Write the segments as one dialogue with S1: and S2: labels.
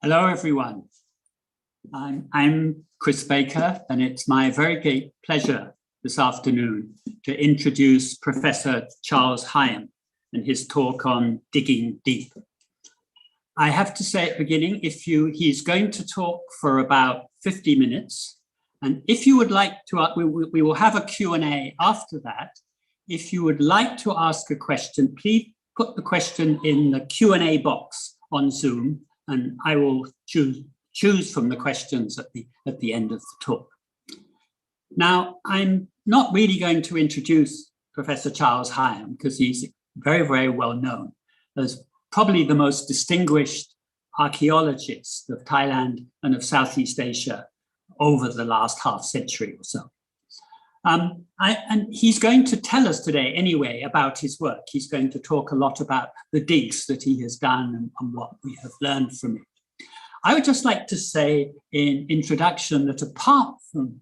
S1: Hello, everyone. I'm Chris Baker, and it's my very great pleasure this afternoon to introduce Professor Charles Hyam and his talk on digging deep. I have to say at the beginning, he's going to talk for about 50 minutes. And if you would like to, we will have a Q&A after that. If you would like to ask a question, please put the question in the Q&A box on Zoom, and I will choose from the questions at the end of the talk. Now, I'm not really going to introduce Professor Charles Hyam because he's very, very well known as probably the most distinguished archaeologist of Thailand and of Southeast Asia over the last half century or so. And he's going to tell us today anyway about his work. He's going to talk a lot about the digs that he has done and what we have learned from it. I would just like to say in introduction that apart from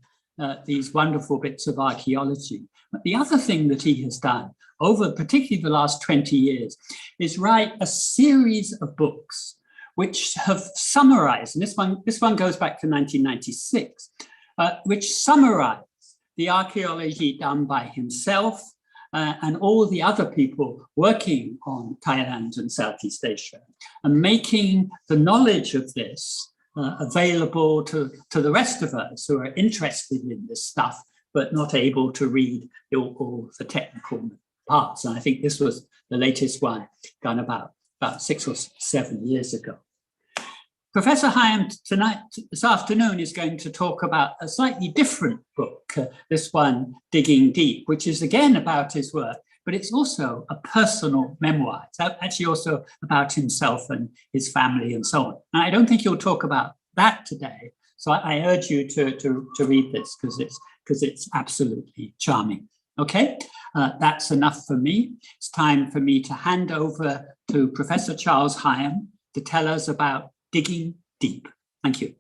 S1: these wonderful bits of archaeology, the other thing that he has done over particularly the last 20 years is write a series of books which have summarized, and this one goes back to 1996, which summarize the archaeology done by himself and all the other people working on Thailand and Southeast Asia, and making the knowledge of this available to the rest of us who are interested in this stuff, but not able to read all the technical parts. And I think this was the latest one done about 6 or 7 years ago. Professor Hyam this afternoon is going to talk about a slightly different book, this one, Digging Deep, which is again about his work, but it's also a personal memoir. It's actually also about himself and his family and so on. And I don't think he'll talk about that today. So I urge you to read this because it's absolutely charming. Okay, that's enough for me. It's time for me to hand over to Professor Charles Hyam to tell us about digging deep. Thank you.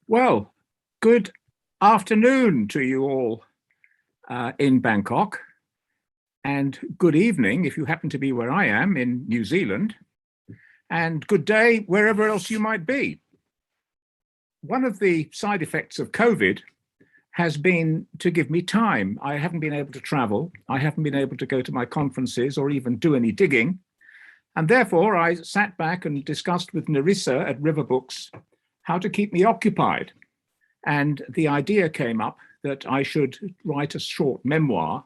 S2: Well, good afternoon to you all in Bangkok, and good evening if you happen to be where I am in New Zealand, and good day wherever else you might be. One of the side effects of COVID has been to give me time. I haven't been able to travel. I haven't been able to go to my conferences or even do any digging. And therefore, I sat back and discussed with Narissa at River Books how to keep me occupied. And the idea came up that I should write a short memoir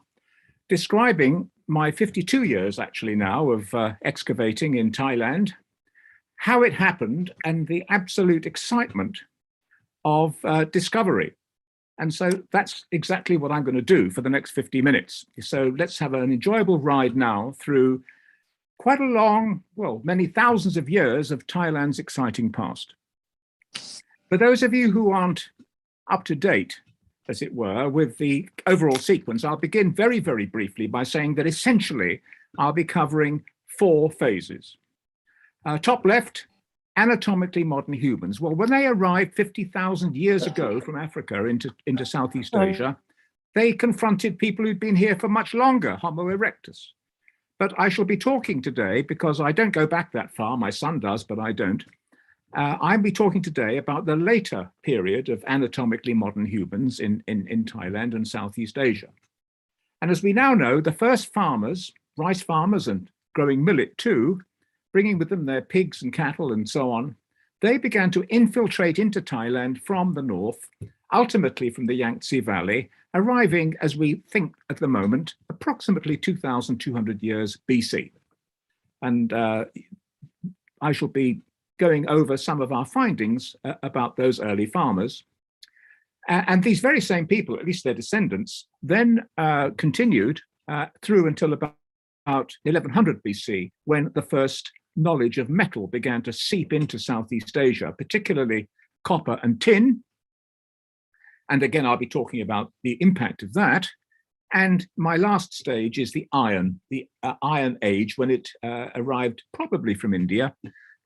S2: describing my 52 years actually now of excavating in Thailand, how it happened, and the absolute excitement of discovery. And so that's exactly what I'm going to do for the next 50 minutes. So let's have an enjoyable ride now through quite a long, well, many thousands of years of Thailand's exciting past. For those of you who aren't up to date, as it were, with the overall sequence, I'll begin very, very briefly by saying that essentially I'll be covering 4 phases. Top left, anatomically modern humans. Well, when they arrived 50,000 years ago from Africa into Southeast Asia, they confronted people who'd been here for much longer, Homo erectus. But I shall be talking today, because I don't go back that far, my son does, but I don't. I'll be talking today about the later period of anatomically modern humans in Thailand and Southeast Asia. And as we now know, the first farmers, rice farmers and growing millet too, bringing with them their pigs and cattle and so on, they began to infiltrate into Thailand from the north, ultimately from the Yangtze Valley, arriving, as we think at the moment, approximately 2,200 years BC. And I shall be going over some of our findings about those early farmers. And these very same people, at least their descendants, then continued through until about 1100 BC, when the first knowledge of metal began to seep into Southeast Asia, particularly copper and tin. And again, I'll be talking about the impact of that. And my last stage is the Iron Age, when it arrived probably from India,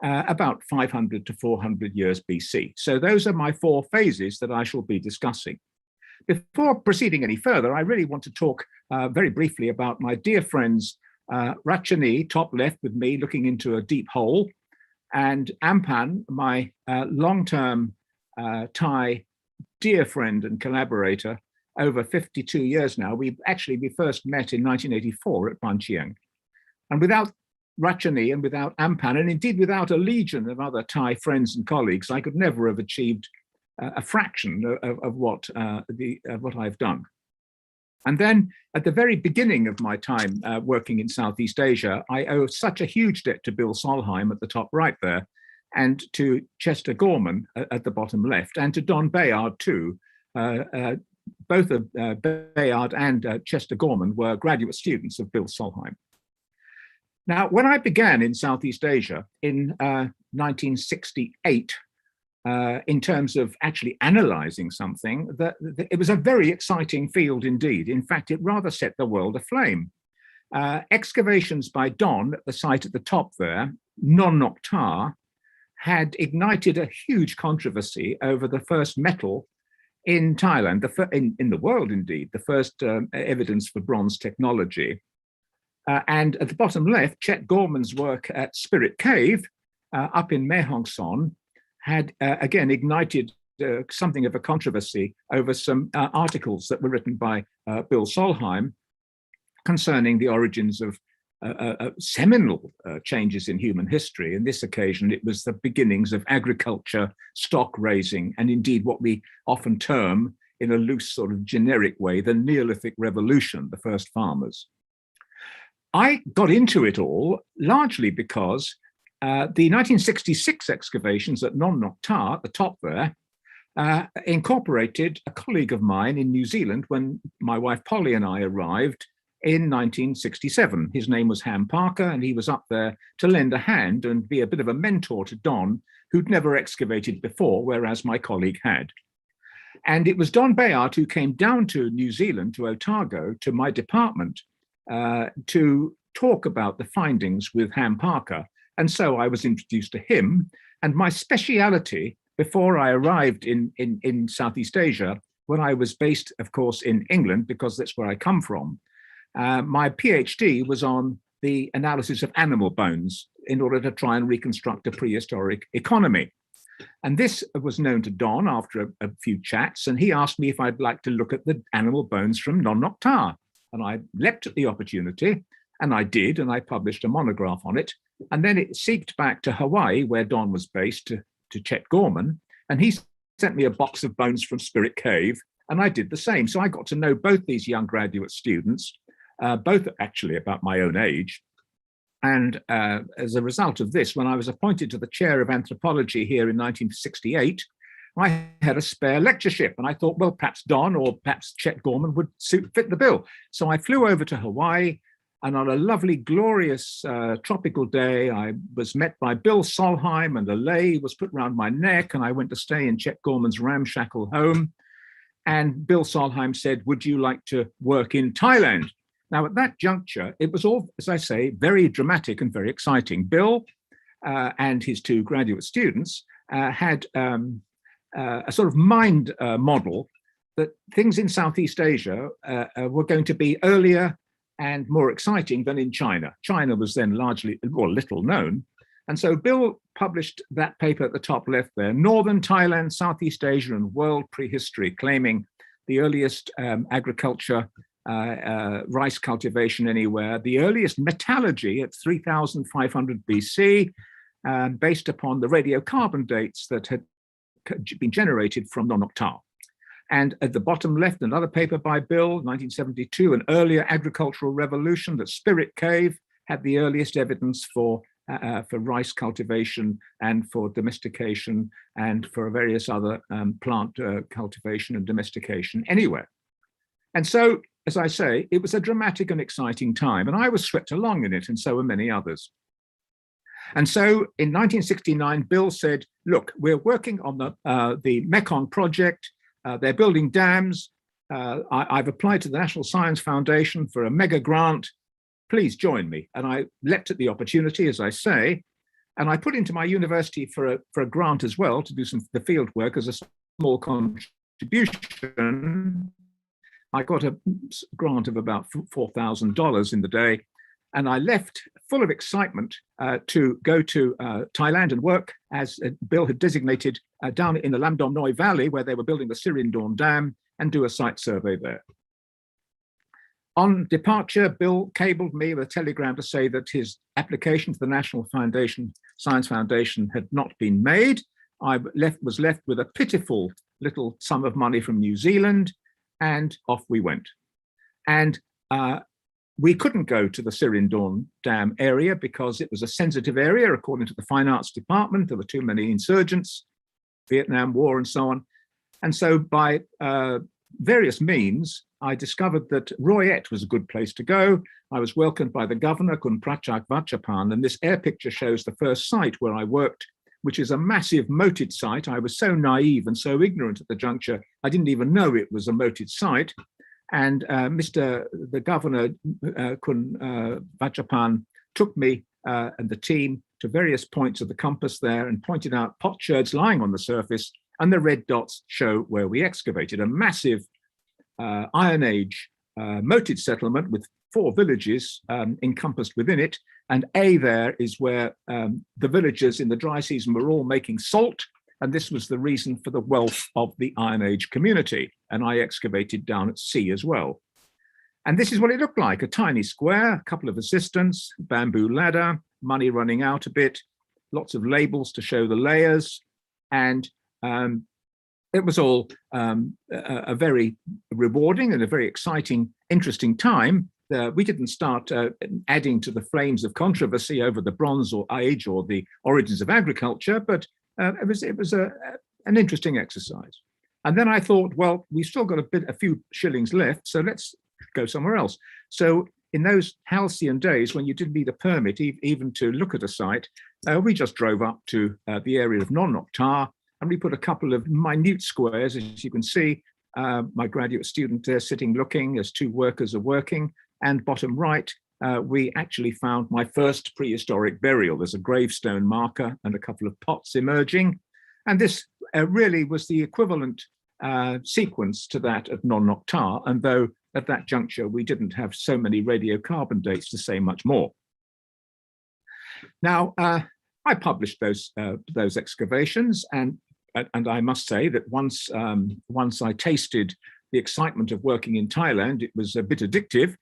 S2: about 500 to 400 years BC. So those are my 4 phases that I shall be discussing. Before proceeding any further, I really want to talk very briefly about my dear friends Rachani, top left with me looking into a deep hole, and Ampan, my long-term Thai dear friend and collaborator over 52 years now. We first met in 1984 at Ban Chiang. And without Rachani and without Ampan, and indeed without a legion of other Thai friends and colleagues, I could never have achieved a fraction of what I've done. And then at the very beginning of my time working in Southeast Asia, I owe such a huge debt to Bill Solheim at the top right there, and to Chester Gorman at the bottom left, and to Don Bayard too. Both of Bayard and Chester Gorman were graduate students of Bill Solheim. Now, when I began in Southeast Asia in 1968, in terms of actually analyzing something, it was a very exciting field indeed. In fact, it rather set the world aflame. Excavations by Don at the site at the top there, Non Nok Tha, had ignited a huge controversy over the first metal in Thailand, in the world indeed, the first evidence for bronze technology. And at the bottom left, Chet Gorman's work at Spirit Cave up in Mae Hong Son had again ignited something of a controversy over some articles that were written by Bill Solheim concerning the origins of seminal changes in human history. In this occasion, it was the beginnings of agriculture, stock raising, and indeed what we often term in a loose sort of generic way, the Neolithic Revolution, the first farmers. I got into it all largely because the 1966 excavations at Non Nok Tha, at the top there, incorporated a colleague of mine in New Zealand when my wife Polly and I arrived in 1967. His name was Ham Parker, and he was up there to lend a hand and be a bit of a mentor to Don, who'd never excavated before, whereas my colleague had. And it was Don Bayard who came down to New Zealand, to Otago, to my department, to talk about the findings with Ham Parker. And so I was introduced to him. And my speciality before I arrived in Southeast Asia, when I was based, of course, in England, because that's where I come from, my PhD was on the analysis of animal bones in order to try and reconstruct a prehistoric economy. And this was known to Don after a few chats, and he asked me if I'd like to look at the animal bones from Non Nok Tha. And I leapt at the opportunity, and I did, and I published a monograph on it. And then it seeked back to Hawaii, where Don was based, to Chet Gorman, and he sent me a box of bones from Spirit Cave, and I did the same. So I got to know both these young graduate students, both actually about my own age. And as a result of this, when I was appointed to the chair of anthropology here in 1968, I had a spare lectureship, and I thought, well, perhaps Don or perhaps Chet Gorman would fit the bill. So I flew over to Hawaii, and on a lovely, glorious tropical day, I was met by Bill Solheim, and a lei was put around my neck, and I went to stay in Chet Gorman's ramshackle home. And Bill Solheim said, would you like to work in Thailand? Now, at that juncture, it was all, as I say, very dramatic and very exciting. Bill and his two graduate students had a sort of mind model that things in Southeast Asia were going to be earlier and more exciting than in China. China was then largely, or little known. And so Bill published that paper at the top left there, Northern Thailand, Southeast Asia and World Prehistory, claiming the earliest agriculture, rice cultivation anywhere, the earliest metallurgy at 3,500 BC, based upon the radiocarbon dates that had been generated from Non Nok Tha. And at the bottom left, another paper by Bill, 1972, an earlier agricultural revolution, that Spirit Cave had the earliest evidence for rice cultivation and for domestication and for various other plant cultivation and domestication anywhere. And so, as I say, it was a dramatic and exciting time, and I was swept along in it, and so were many others. And so in 1969, Bill said, look, we're working on the Mekong project. They're building dams. I've applied to the National Science Foundation for a mega grant. Please join me. And I leapt at the opportunity, as I say, and I put into my university for a grant as well to do the field work as a small contribution, I got a grant of about $4,000 in the day, and I left full of excitement to go to Thailand and work, as Bill had designated, down in the Lam Dom Noi Valley, where they were building the Sirindorn Dam, and do a site survey there. On departure, Bill cabled me with a telegram to say that his application to the National Science Foundation had not been made. I was left with a pitiful little sum of money from New Zealand, and off we went. And we couldn't go to the Sirindorn Dam area because it was a sensitive area, according to the Fine Arts Department. There were too many insurgents, Vietnam War and so on. And so by various means, I discovered that Roi Et was a good place to go. I was welcomed by the governor, Kun Prachak Vachapan, and this air picture shows the first site where I worked, which is a massive moated site. I was so naive and so ignorant at the juncture, I didn't even know it was a moated site. And the governor, Kun Vachapan, took me and the team to various points of the compass there and pointed out potsherds lying on the surface, and the red dots show where we excavated a massive Iron Age moated settlement with 4 villages encompassed within it. And there is where the villagers in the dry season were all making salt. And this was the reason for the wealth of the Iron Age community. And I excavated down at sea as well. And this is what it looked like: a tiny square, a couple of assistants, bamboo ladder, money running out a bit, lots of labels to show the layers. And it was all a very rewarding and a very exciting, interesting time. We didn't start adding to the flames of controversy over the Bronze Age or the origins of agriculture, but it was an interesting exercise. And then I thought, well, we've still got a few shillings left, so let's go somewhere else. So in those halcyon days when you didn't need a permit even to look at a site, we just drove up to the area of Non Nok Tha, and we put a couple of minute squares, as you can see, my graduate student there sitting looking as 2 workers are working. And bottom right, we actually found my first prehistoric burial. There's a gravestone marker and a couple of pots emerging. And this really was the equivalent sequence to that of Non Nok Tha, and though at that juncture we didn't have so many radiocarbon dates to say much more. Now, I published those excavations, and I must say that once I tasted the excitement of working in Thailand, it was a bit addictive.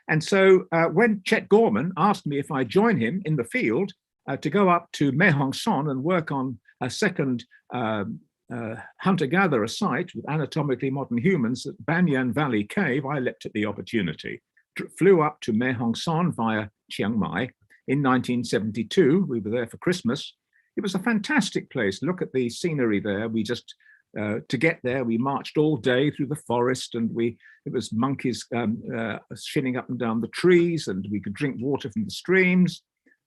S2: And so when Chet Gorman asked me if I'd join him in the field to go up to Mae Hong Son and work on a second hunter-gatherer site with anatomically modern humans at Ban Yan Valley Cave, I leapt at the opportunity. Flew up to Mae Hong Son via Chiang Mai in 1972. We were there for Christmas. It was a fantastic place. Look at the scenery there. We just, to get there, we marched all day through the forest, and it was monkeys shinning up and down the trees, and we could drink water from the streams.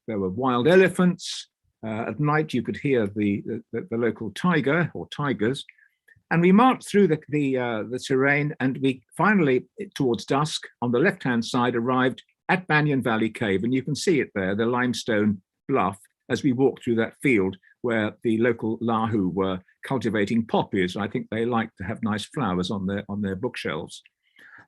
S2: There were wild elephants. At night, you could hear the local tiger or tigers. And we marched through the terrain, and we finally, towards dusk, on the left-hand side, arrived at Ban Yan Valley Cave. And you can see it there, the limestone bluff, as we walked through that field where the local Lahu were cultivating poppies. I think they like to have nice flowers on their bookshelves.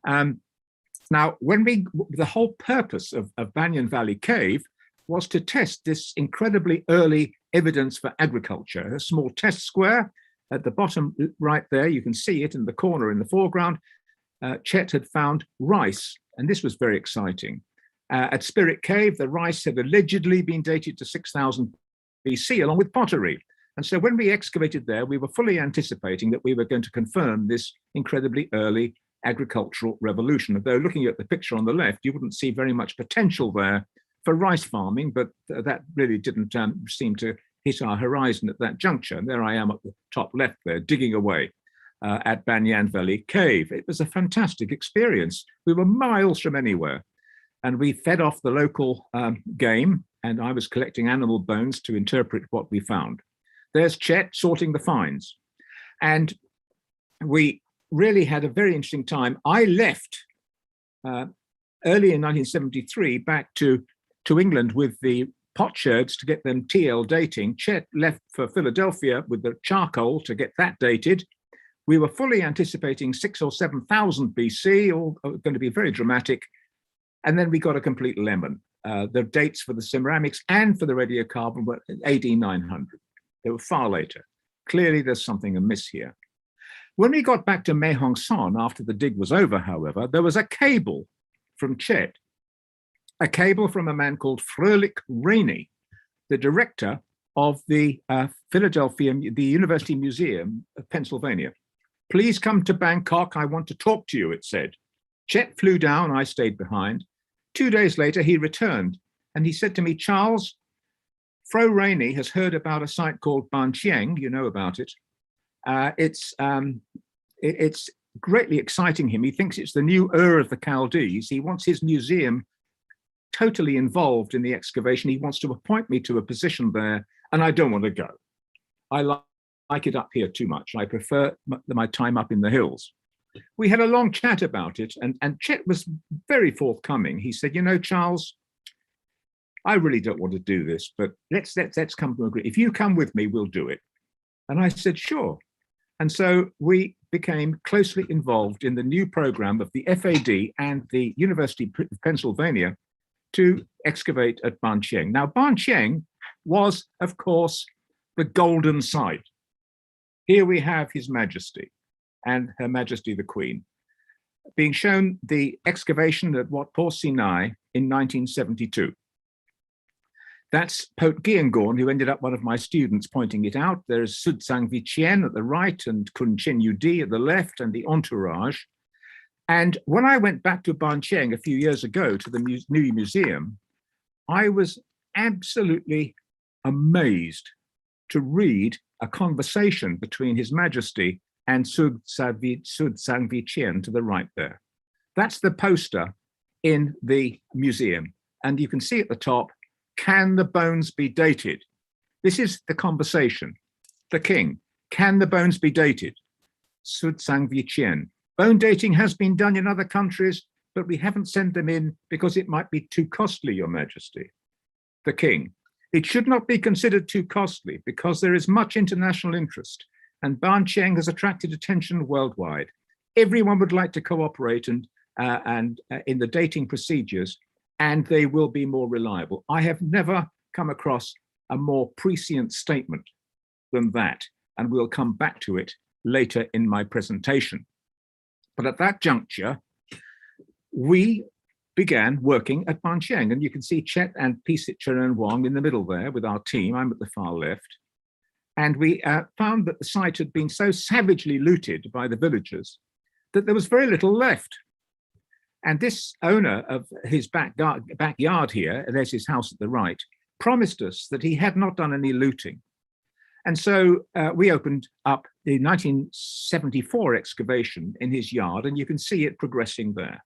S2: Now, the whole purpose of Ban Yan Valley Cave was to test this incredibly early evidence for agriculture. A small test square at the bottom right there, you can see it in the corner in the foreground. Chet had found rice, and this was very exciting. At Spirit Cave, the rice had allegedly been dated to 6000 BC, along with pottery. And so when we excavated there, we were fully anticipating that we were going to confirm this incredibly early agricultural revolution. Although looking at the picture on the left, you wouldn't see very much potential there for rice farming, but that really didn't seem to hit our horizon at that juncture. And there I am at the top left there, digging away at Ban Yan Valley Cave. It was a fantastic experience. We were miles from anywhere. And we fed off the local game, and I was collecting animal bones to interpret what we found. There's Chet sorting the finds. And we really had a very interesting time. I left early in 1973 back to England with the potsherds to get them TL dating. Chet left for Philadelphia with the charcoal to get that dated. We were fully anticipating 6,000 or 7,000 BC, all going to be very dramatic. And then we got a complete lemon. The dates for the ceramics and for the radiocarbon were AD 900. They were far later. Clearly, there's something amiss here. When we got back to Mae Hong Son after the dig was over, however, there was a cable from Chet, a cable from a man called Fröhlich Rainey, the director of the the University Museum of Pennsylvania. Please come to Bangkok. I want to talk to you, it said. Chet flew down. I stayed behind. 2 days later, he returned and he said to me, Charles, Fro Rainey has heard about a site called Ban Chiang. You know about it. It's greatly exciting him. He thinks it's the new Ur of the Chaldees. He wants his museum totally involved in the excavation. He wants to appoint me to a position there, and I don't want to go. I like it up here too much. I prefer my time up in the hills. We had a long chat about it, and Chet was very forthcoming. He said, you know, Charles, I really don't want to do this, but let's come to agree. If you come with me, we'll do it. And I said, sure. And so we became closely involved in the new program of the FAD and the University of Pennsylvania to excavate at Ban Chiang. Now, Ban Chiang was, of course, the golden site. Here we have His Majesty and Her Majesty the Queen being shown the excavation at Wat Po Sinai in 1972. That's Pope Giangorn, who ended up one of my students, pointing it out. There's Sud Sang Vi Chien at the right and Kun Chen Yu Di at the left, and the entourage. And when I went back to Ban Chiang a few years ago to the new museum, I was absolutely amazed to read a conversation between His Majesty and Sud Sang Vi Chien to the right there. That's the poster in the museum. And you can see at the top, can the bones be dated? This is the conversation. The king, can the bones be dated? Sud Sang Vi Chien. Bone dating has been done in other countries, but we haven't sent them in because it might be too costly, Your Majesty. The king, it should not be considered too costly because there is much international interest and Ban Chiang has attracted attention worldwide. Everyone would like to cooperate and in the dating procedures, and they will be more reliable. I have never come across a more prescient statement than that, and we'll come back to it later in my presentation. But at that juncture, we began working at Ban Chiang, and you can see Chet and Pisit Charan Wong in the middle there with our team. I'm at the far left. And we found that the site had been so savagely looted by the villagers that there was very little left. And this owner of his backyard here, there's his house at the right, promised us that he had not done any looting. And so we opened up the 1974 excavation in his yard, and you can see it progressing there.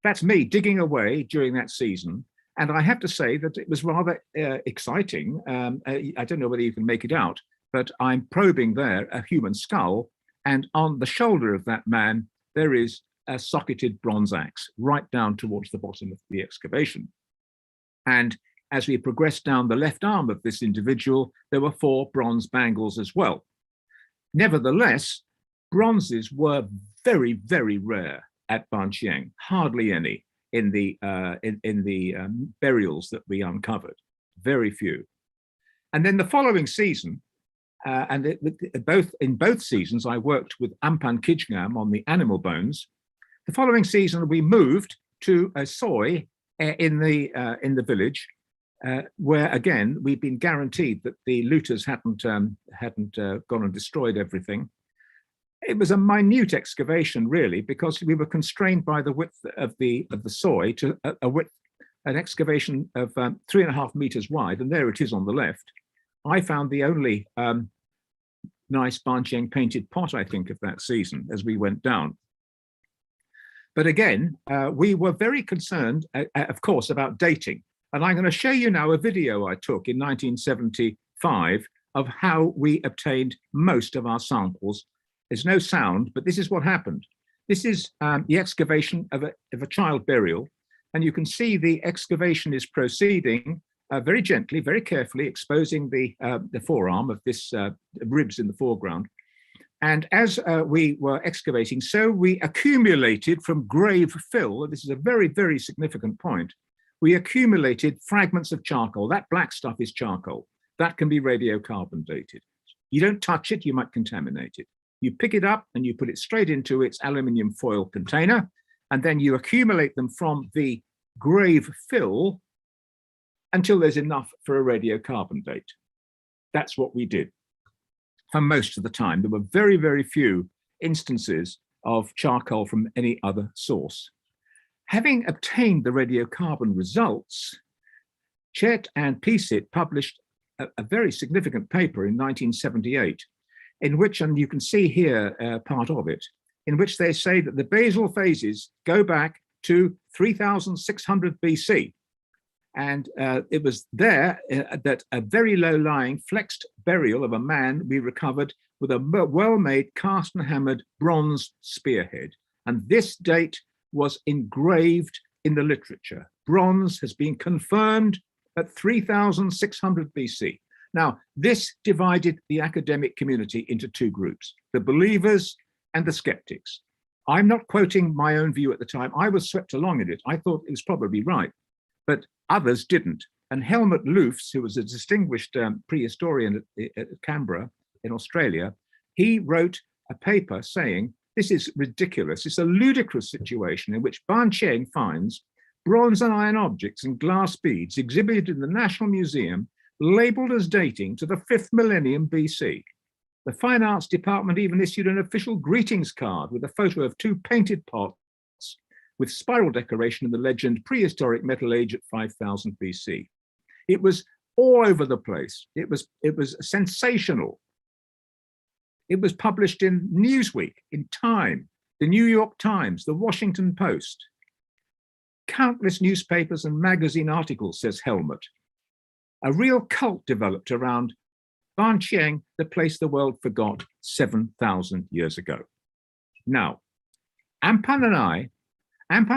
S2: That's me digging away during that season. And I have to say that it was rather exciting. I don't know whether you can make it out, but I'm probing there a human skull. And on the shoulder of that man, there is a socketed bronze axe right down towards the bottom of the excavation. And as we progressed down the left arm of this individual, there were 4 bronze bangles as well. Nevertheless, bronzes were very, very rare at Ban Chiang, hardly any in the burials that we uncovered, very few. And then the following season, in both seasons, I worked with Ampan Kijngam on the animal bones. The following season, we moved to a soy in the village, where again we've been guaranteed that the looters hadn't gone and destroyed everything. It was a minute excavation, really, because we were constrained by the width of the soy to an excavation of 3.5 meters wide, and there it is on the left. I found the only nice Ban Chiang painted pot, I think, of that season as we went down. But again, we were very concerned, of course, about dating. And I'm going to show you now a video I took in 1975 of how we obtained most of our samples. There's no sound, but this is what happened. This is the excavation of a child burial. And you can see the excavation is proceeding very gently, very carefully, exposing the forearm of this ribs in the foreground. And as we were excavating, so we accumulated from grave fill, and this is a very, very significant point, we accumulated fragments of charcoal. That black stuff is charcoal. That can be radiocarbon dated. You don't touch it, you might contaminate it. You pick it up and you put it straight into its aluminium foil container, and then you accumulate them from the grave fill until there's enough for a radiocarbon date. That's what we did for most of the time. There were very, very few instances of charcoal from any other source. Having obtained the radiocarbon results, Chet and Pisit published a very significant paper in 1978, in which, and you can see here part of it, in which they say that the basal phases go back to 3600 BC. And it was there that a very low-lying flexed burial of a man we recovered with a well-made cast and hammered bronze spearhead. And this date was engraved in the literature. Bronze has been confirmed at 3600 BC. Now, this divided the academic community into two groups, the believers and the skeptics. I'm not quoting my own view at the time. I was swept along in it. I thought it was probably right, but others didn't. And Helmut Loofs, who was a distinguished prehistorian at Canberra in Australia, he wrote a paper saying, this is ridiculous. It's a ludicrous situation in which Ban Chiang finds bronze and iron objects and glass beads exhibited in the National Museum, labeled as dating to the 5th millennium BC. The Fine Arts Department even issued an official greetings card with a photo of two painted pots with spiral decoration and the legend prehistoric metal age at 5000 BC. It was all over the place. It was sensational. It was published in Newsweek, in Time, the New York Times, the Washington Post. Countless newspapers and magazine articles, says Helmut. A real cult developed around Ban Chiang, the place the world forgot 7,000 years ago. Now, Ampan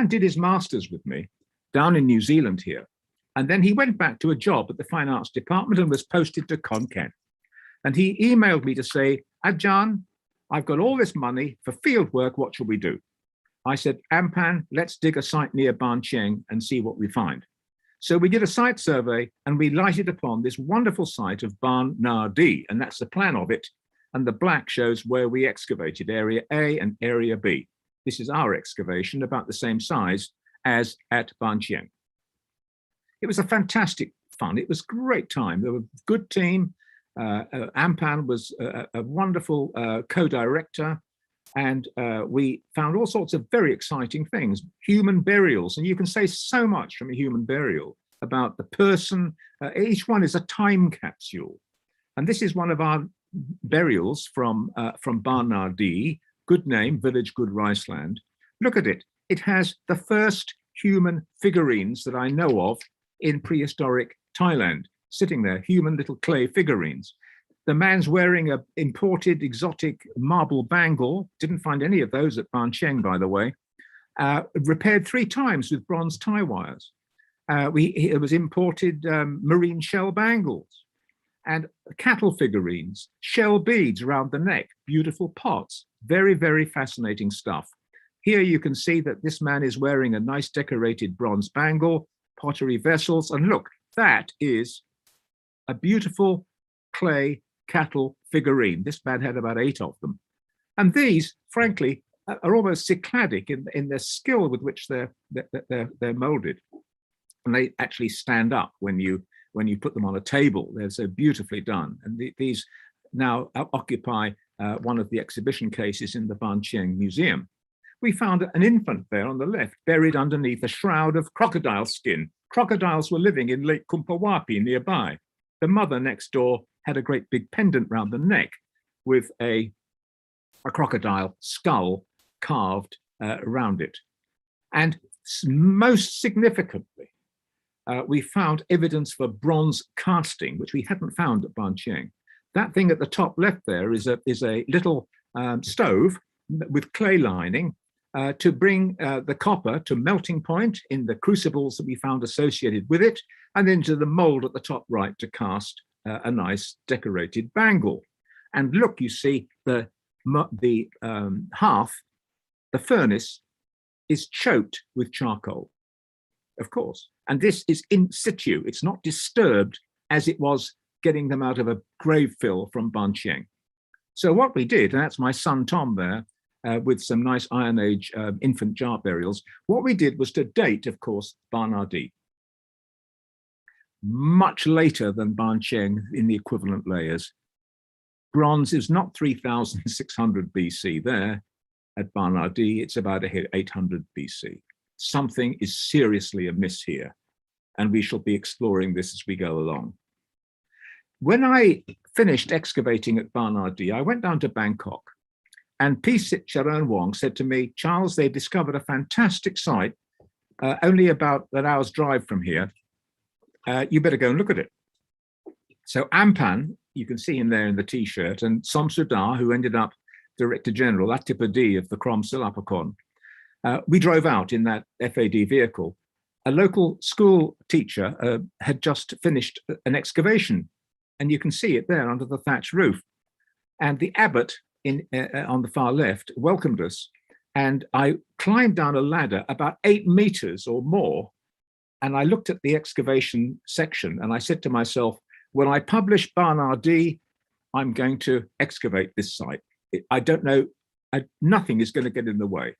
S2: did his master's with me down in New Zealand here, and then he went back to a job at the Fine Arts Department and was posted to Konkan. And he emailed me to say, Ajahn, I've got all this money for field work, what shall we do? I said, Ampan, let's dig a site near Ban Chiang and see what we find. So we did a site survey and we lighted upon this wonderful site of Ban Na Di, and that's the plan of it. And the black shows where we excavated, Area A and Area B. This is our excavation, about the same size as at Ban Chiang. It was a fantastic fun. It was a great time. There was a good team. Ampan was a wonderful co-director, and we found all sorts of very exciting things, human burials, and you can say so much from a human burial about the person. Each one is a time capsule, and this is one of our burials from Ban Na Di, good name, village, good rice land. Look at it. It has the first human figurines that I know of in prehistoric Thailand, sitting there, human little clay figurines. The man's wearing an imported exotic marble bangle, didn't find any of those at Ban Chiang, by the way, repaired 3 times with bronze tie wires. It was imported marine shell bangles and cattle figurines, shell beads around the neck, beautiful pots, very, very fascinating stuff. Here you can see that this man is wearing a nice decorated bronze bangle, pottery vessels, and look, that is a beautiful clay cattle figurine. This man had about 8 of them. And these, frankly, are almost Cycladic in their skill with which they're molded. And they actually stand up when you put them on a table. They're so beautifully done. And these now occupy one of the exhibition cases in the Ban Chiang Museum. We found an infant there on the left, buried underneath a shroud of crocodile skin. Crocodiles were living in Lake Kumpawapi nearby. The mother next door had a great big pendant round the neck with a crocodile skull carved around it. And most significantly, we found evidence for bronze casting, which we hadn't found at Ban Chiang. That thing at the top left there is a little stove with clay lining to bring the copper to melting point in the crucibles that we found associated with it, and into the mold at the top right to cast a nice decorated bangle. And look, you see the hearth, the furnace, is choked with charcoal, of course. And this is in situ. It's not disturbed as it was getting them out of a grave fill from Ban Chiang. So what we did, and that's my son Tom there, with some nice Iron Age infant jar burials, what we did was to date, of course, Ban Di, much later than Ban Chiang in the equivalent layers. Bronze is not 3,600 BC there at Ban Di, it's about 800 BC. Something is seriously amiss here, and we shall be exploring this as we go along. When I finished excavating at Ban Di, I went down to Bangkok, and P. Sit Charoen Wong said to me, Charles, they've discovered a fantastic site only about an hour's drive from here. You better go and look at it. So Ampan, you can see him there in the t-shirt, and Som Sudar, who ended up Director General, Atipadi of the Krom Silapakon, we drove out in that FAD vehicle. A local school teacher had just finished an excavation, and you can see it there under the thatched roof. And the abbot on the far left welcomed us, and I climbed down a ladder about 8 meters or more, and I looked at the excavation section, and I said to myself, when I publish Ban Di, I'm going to excavate this site. I don't know, nothing is going to get in the way.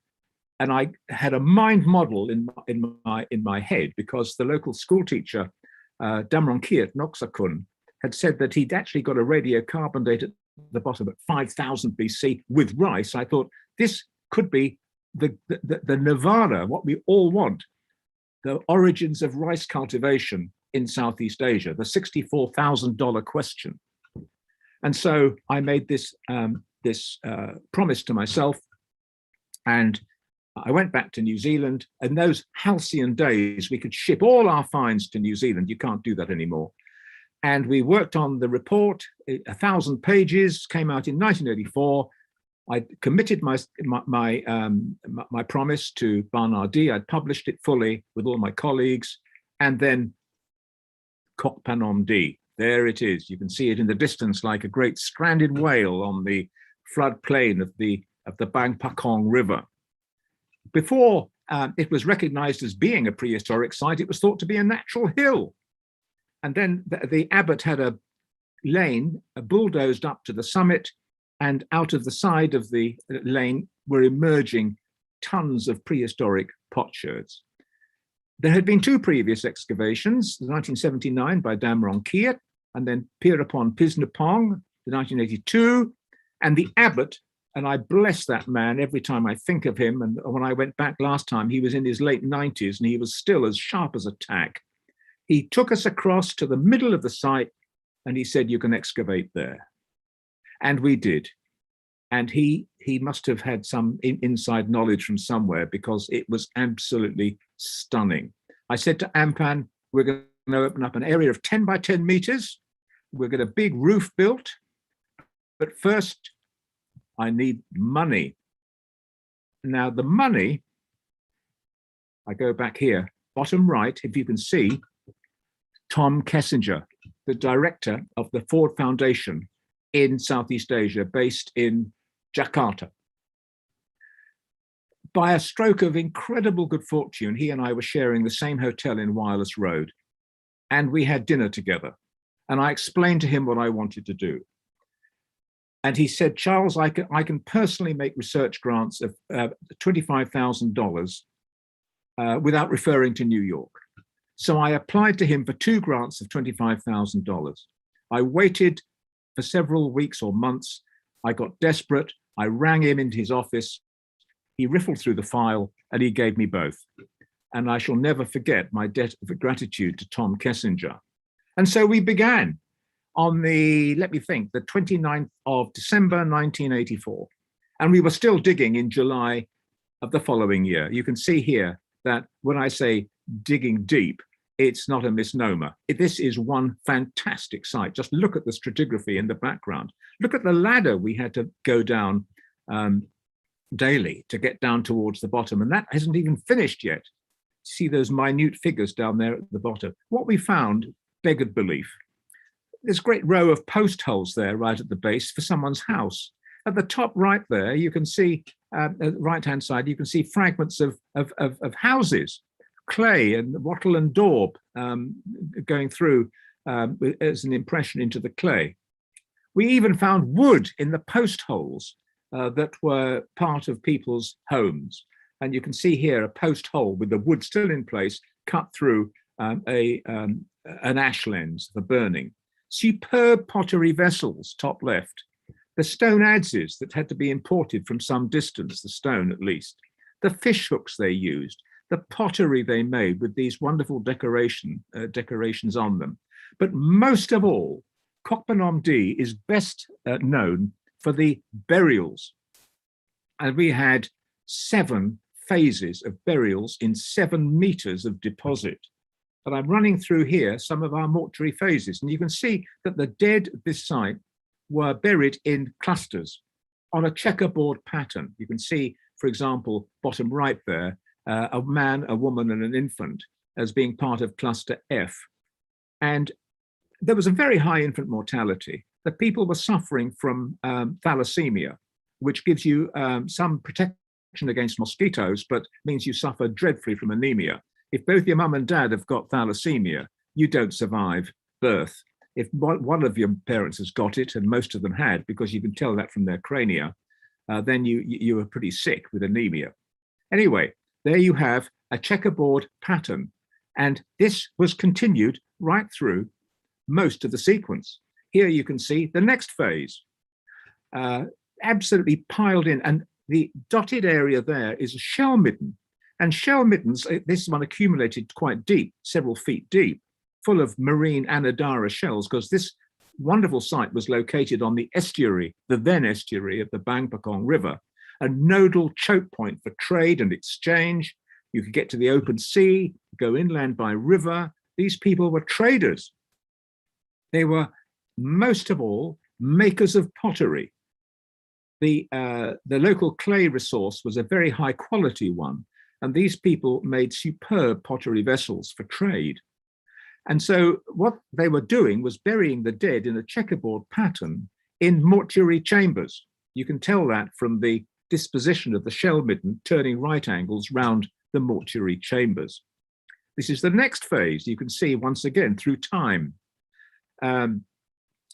S2: And I had a mind model in my head, because the local school teacher, Damron Kiat Noksakun, had said that he'd actually got a radiocarbon date at the bottom at 5,000 BC with rice. I thought this could be the nirvana, what we all want, the origins of rice cultivation in Southeast Asia, the $64,000 question. And so I made this promise to myself, and I went back to New Zealand. In those halcyon days, we could ship all our finds to New Zealand. You can't do that anymore. And we worked on the report, 1,000 pages, came out in 1984. I committed my promise to Ban Di. I'd published it fully with all my colleagues. And then Khok Phanom D, there it is. You can see it in the distance like a great stranded whale on the floodplain of the Bang Pakong River. Before it was recognized as being a prehistoric site, it was thought to be a natural hill. And then the abbot had a lane bulldozed up to the summit, and out of the side of the lane were emerging tons of prehistoric potsherds. There had been 2 previous excavations, 1979 by Damron Kiat, and then Pirapon Pisnapong, 1982, and the abbot, and I bless that man every time I think of him, and when I went back last time, he was in his late 90s and he was still as sharp as a tack. He took us across to the middle of the site and he said, you can excavate there. And we did. And he must have had some inside knowledge from somewhere, because it was absolutely stunning. I said to Ampan, we're going to open up an area of 10 by 10 meters. We're going to have a big roof built. But first, I need money. Now, the money, I go back here, bottom right, if you can see, Tom Kessinger, the director of the Ford Foundation in Southeast Asia, based in Jakarta. By a stroke of incredible good fortune, he and I were sharing the same hotel in Wireless Road, and we had dinner together. And I explained to him what I wanted to do. And he said, Charles, I can personally make research grants of $25,000 without referring to New York. So I applied to him for 2 grants of $25,000. I waited for several weeks or months. I got desperate. I rang him into his office. He riffled through the file and he gave me both. And I shall never forget my debt of gratitude to Tom Kessinger. And so we began on the, let me think, the 29th of December, 1984. And we were still digging in July of the following year. You can see here that when I say digging deep, it's not a misnomer. This is one fantastic site. Just look at the stratigraphy in the background. Look at the ladder we had to go down daily to get down towards the bottom. And that hasn't even finished yet. See those minute figures down there at the bottom. What we found beggared belief. There's a great row of post holes there right at the base for someone's house. At the top right there, you can see, right-hand side, you can see fragments of houses, clay and wattle and daub going through as an impression into the clay. We even found wood in the post holes that were part of people's homes. And you can see here a post hole with the wood still in place, cut through an ash lens for burning. Superb pottery vessels, top left. The stone adzes that had to be imported from some distance, the stone at least. The fish hooks they used, the pottery they made with these wonderful decorations on them. But most of all, Khok Phanom D is best known for the burials. And we had 7 phases of burials in 7 meters of deposit. But I'm running through here some of our mortuary phases, and you can see that the dead at this site were buried in clusters on a checkerboard pattern. You can see, for example, bottom right there, a man, a woman, and an infant as being part of cluster F. And there was a very high infant mortality. The people were suffering from thalassemia, which gives you some protection against mosquitoes, but means you suffer dreadfully from anemia. If both your mum and dad have got thalassemia, you don't survive birth. If one of your parents has got it, and most of them had, because you can tell that from their crania, then you are pretty sick with anemia. Anyway, there you have a checkerboard pattern, and this was continued right through most of the sequence. Here you can see the next phase, absolutely piled in, and the dotted area there is a shell midden. And shell middens, this one accumulated quite deep, several feet deep, full of marine Anodara shells, because this wonderful site was located on the estuary, the then estuary of the Ban Pakong River, a nodal choke point for trade and exchange. You could get to the open sea, go inland by river. These people were traders. They were, most of all, makers of pottery. The local clay resource was a very high quality one, and these people made superb pottery vessels for trade. And so what they were doing was burying the dead in a checkerboard pattern in mortuary chambers. You can tell that from the disposition of the shell midden turning right angles round the mortuary chambers. This is the next phase. You can see once again through time.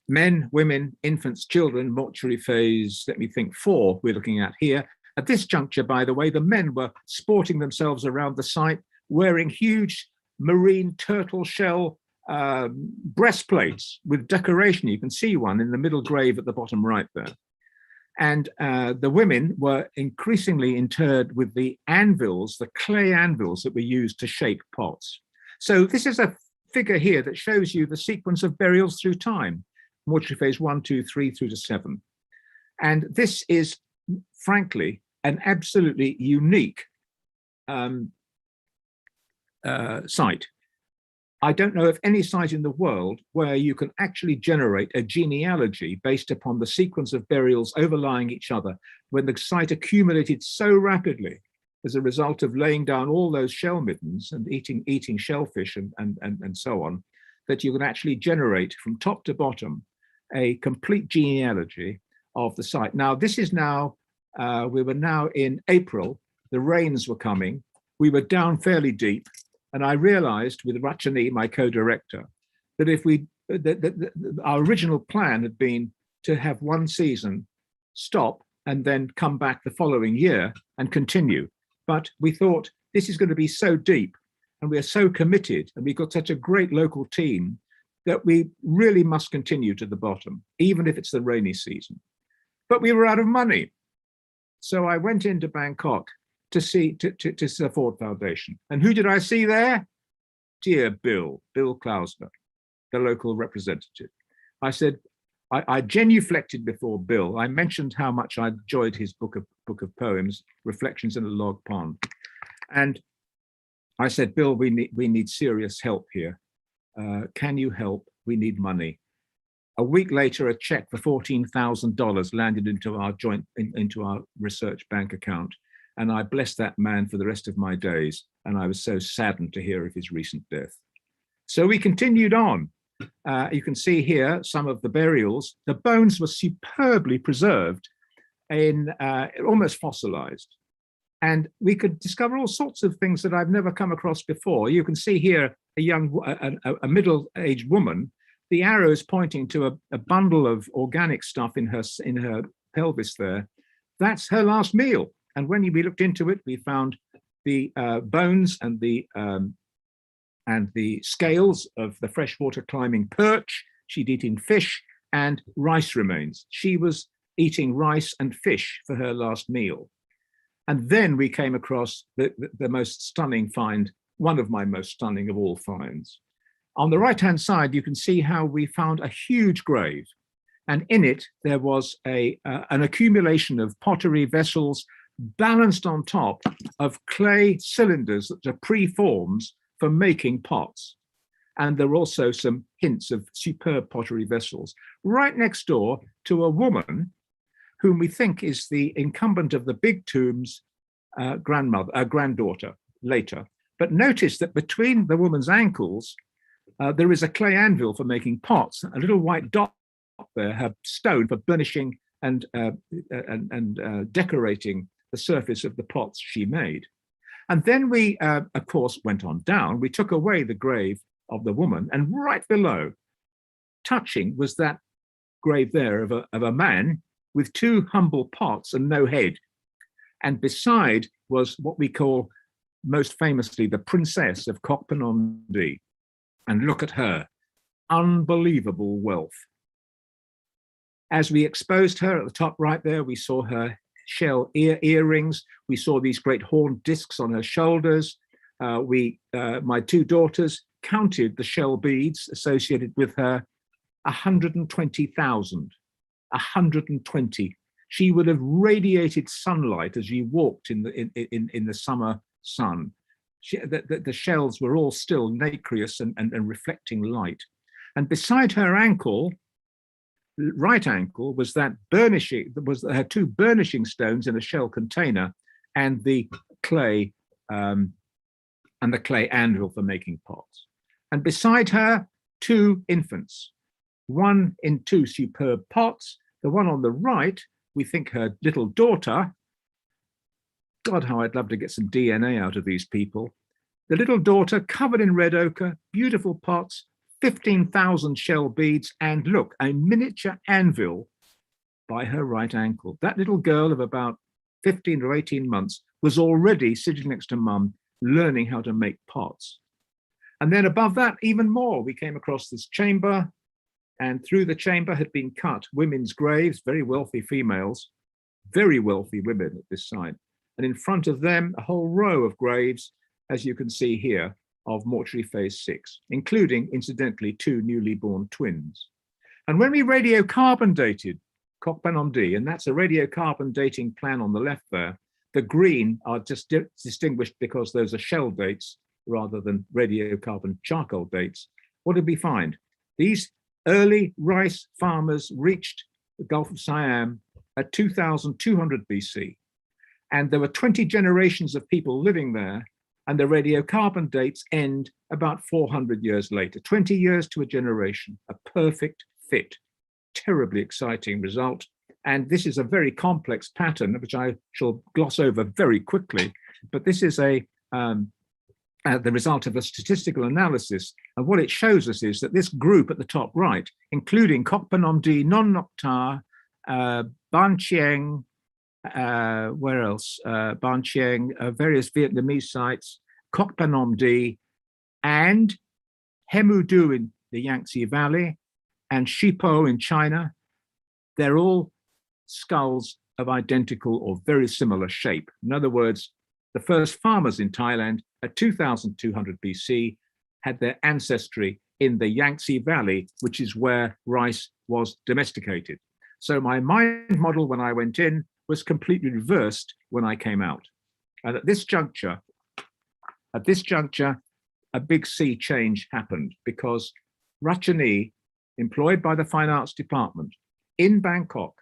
S2: Men, women, infants, children, mortuary phase, let me think, 4 we're looking at here. At this juncture, by the way, the men were sporting themselves around the site, wearing huge marine turtle shell breastplates with decoration. You can see one in the middle grave at the bottom right there. And the women were increasingly interred with the anvils, the clay anvils that were used to shape pots. So this is a figure here that shows you the sequence of burials through time, mortuary phase 1, 2, 3 through to 7. And this is, frankly, an absolutely unique site. I don't know of any site in the world where you can actually generate a genealogy based upon the sequence of burials overlying each other when the site accumulated so rapidly as a result of laying down all those shell middens and eating shellfish and so on, that you can actually generate from top to bottom a complete genealogy of the site. Now, this is now, we were now in April, the rains were coming, we were down fairly deep, and I realized with Rachani, my co-director, that if our original plan had been to have one season, stop, and then come back the following year and continue. But we thought this is going to be so deep, and we are so committed, and we've got such a great local team that we really must continue to the bottom, even if it's the rainy season. But we were out of money. So I went into Bangkok to see the Ford Foundation. And who did I see there? Dear Bill Klausner, the local representative. I said, I genuflected before Bill. I mentioned how much I enjoyed his book of poems, Reflections in a Log Pond. And I said, Bill, we need serious help here. Can you help? We need money. A week later, a check for $14,000 landed into our research bank account. And I blessed that man for the rest of my days. And I was so saddened to hear of his recent death. So we continued on. You can see here some of the burials. The bones were superbly preserved. in almost fossilized. And we could discover all sorts of things that I've never come across before. You can see here a middle-aged woman. The arrow is pointing to a bundle of organic stuff in her pelvis there. That's her last meal. And when we looked into it, we found the bones and the scales of the freshwater climbing perch. She'd eaten fish and rice remains. She was eating rice and fish for her last meal. And then we came across the most stunning find, one of my most stunning of all finds. On the right-hand side, you can see how we found a huge grave. And in it, there was an accumulation of pottery vessels balanced on top of clay cylinders that are pre-forms for making pots. And there were also some hints of superb pottery vessels. Right next door to a woman whom we think is the incumbent of the big tomb's granddaughter later. But notice that between the woman's ankles, there is a clay anvil for making pots, a little white dot there, her stone for burnishing and decorating the surface of the pots she made. And then we, of course, went on down. We took away the grave of the woman, and right below, touching, was that grave there of a man with two humble pots and no head. And beside was what we call most famously the princess of Khok Phanom. And look at her, unbelievable wealth. As we exposed her at the top right there, we saw her shell earrings. We saw these great horn discs on her shoulders. My two daughters counted the shell beads associated with her, 120,000, 120. She would have radiated sunlight as she walked in the summer sun. The shells were all still nacreous and reflecting light. And beside her ankle, right ankle, was that burnishing, was her two burnishing stones in a shell container, and the clay anvil for making pots. And beside her, two infants, one in two superb pots. The one on the right, we think her little daughter. God, how I'd love to get some DNA out of these people. The little daughter covered in red ochre, beautiful pots, 15,000 shell beads, and look, a miniature anvil by her right ankle. That little girl of about 15 or 18 months was already sitting next to mum, learning how to make pots. And then above that, even more, we came across this chamber, and through the chamber had been cut women's graves, very wealthy females, very wealthy women at this side. And in front of them, a whole row of graves, as you can see here, of mortuary phase 6, including, incidentally, two newly born twins. And when we radiocarbon dated Khok Phanom, and that's a radiocarbon dating plan on the left there, the green are just distinguished because those are shell dates rather than radiocarbon charcoal dates. What did we find? These early rice farmers reached the Gulf of Siam at 2200 BC. And there were 20 generations of people living there, and the radiocarbon dates end about 400 years later, 20 years to a generation, a perfect fit, terribly exciting result. And this is a very complex pattern, which I shall gloss over very quickly, but this is the result of a statistical analysis. And what it shows us is that this group at the top right, including Khok Phanom, Non Nok Tha, Ban Chiang, where else? Ban Chiang, various Vietnamese sites, Khok Phanom, and Hemu Du in the Yangtze Valley, and Shipo in China. They're all skulls of identical or very similar shape. In other words, the first farmers in Thailand at 2200 BC had their ancestry in the Yangtze Valley, which is where rice was domesticated. So my mind model when I went in was completely reversed when I came out. And at this juncture, a big sea change happened, because Rachani, employed by the Fine Arts Department in Bangkok,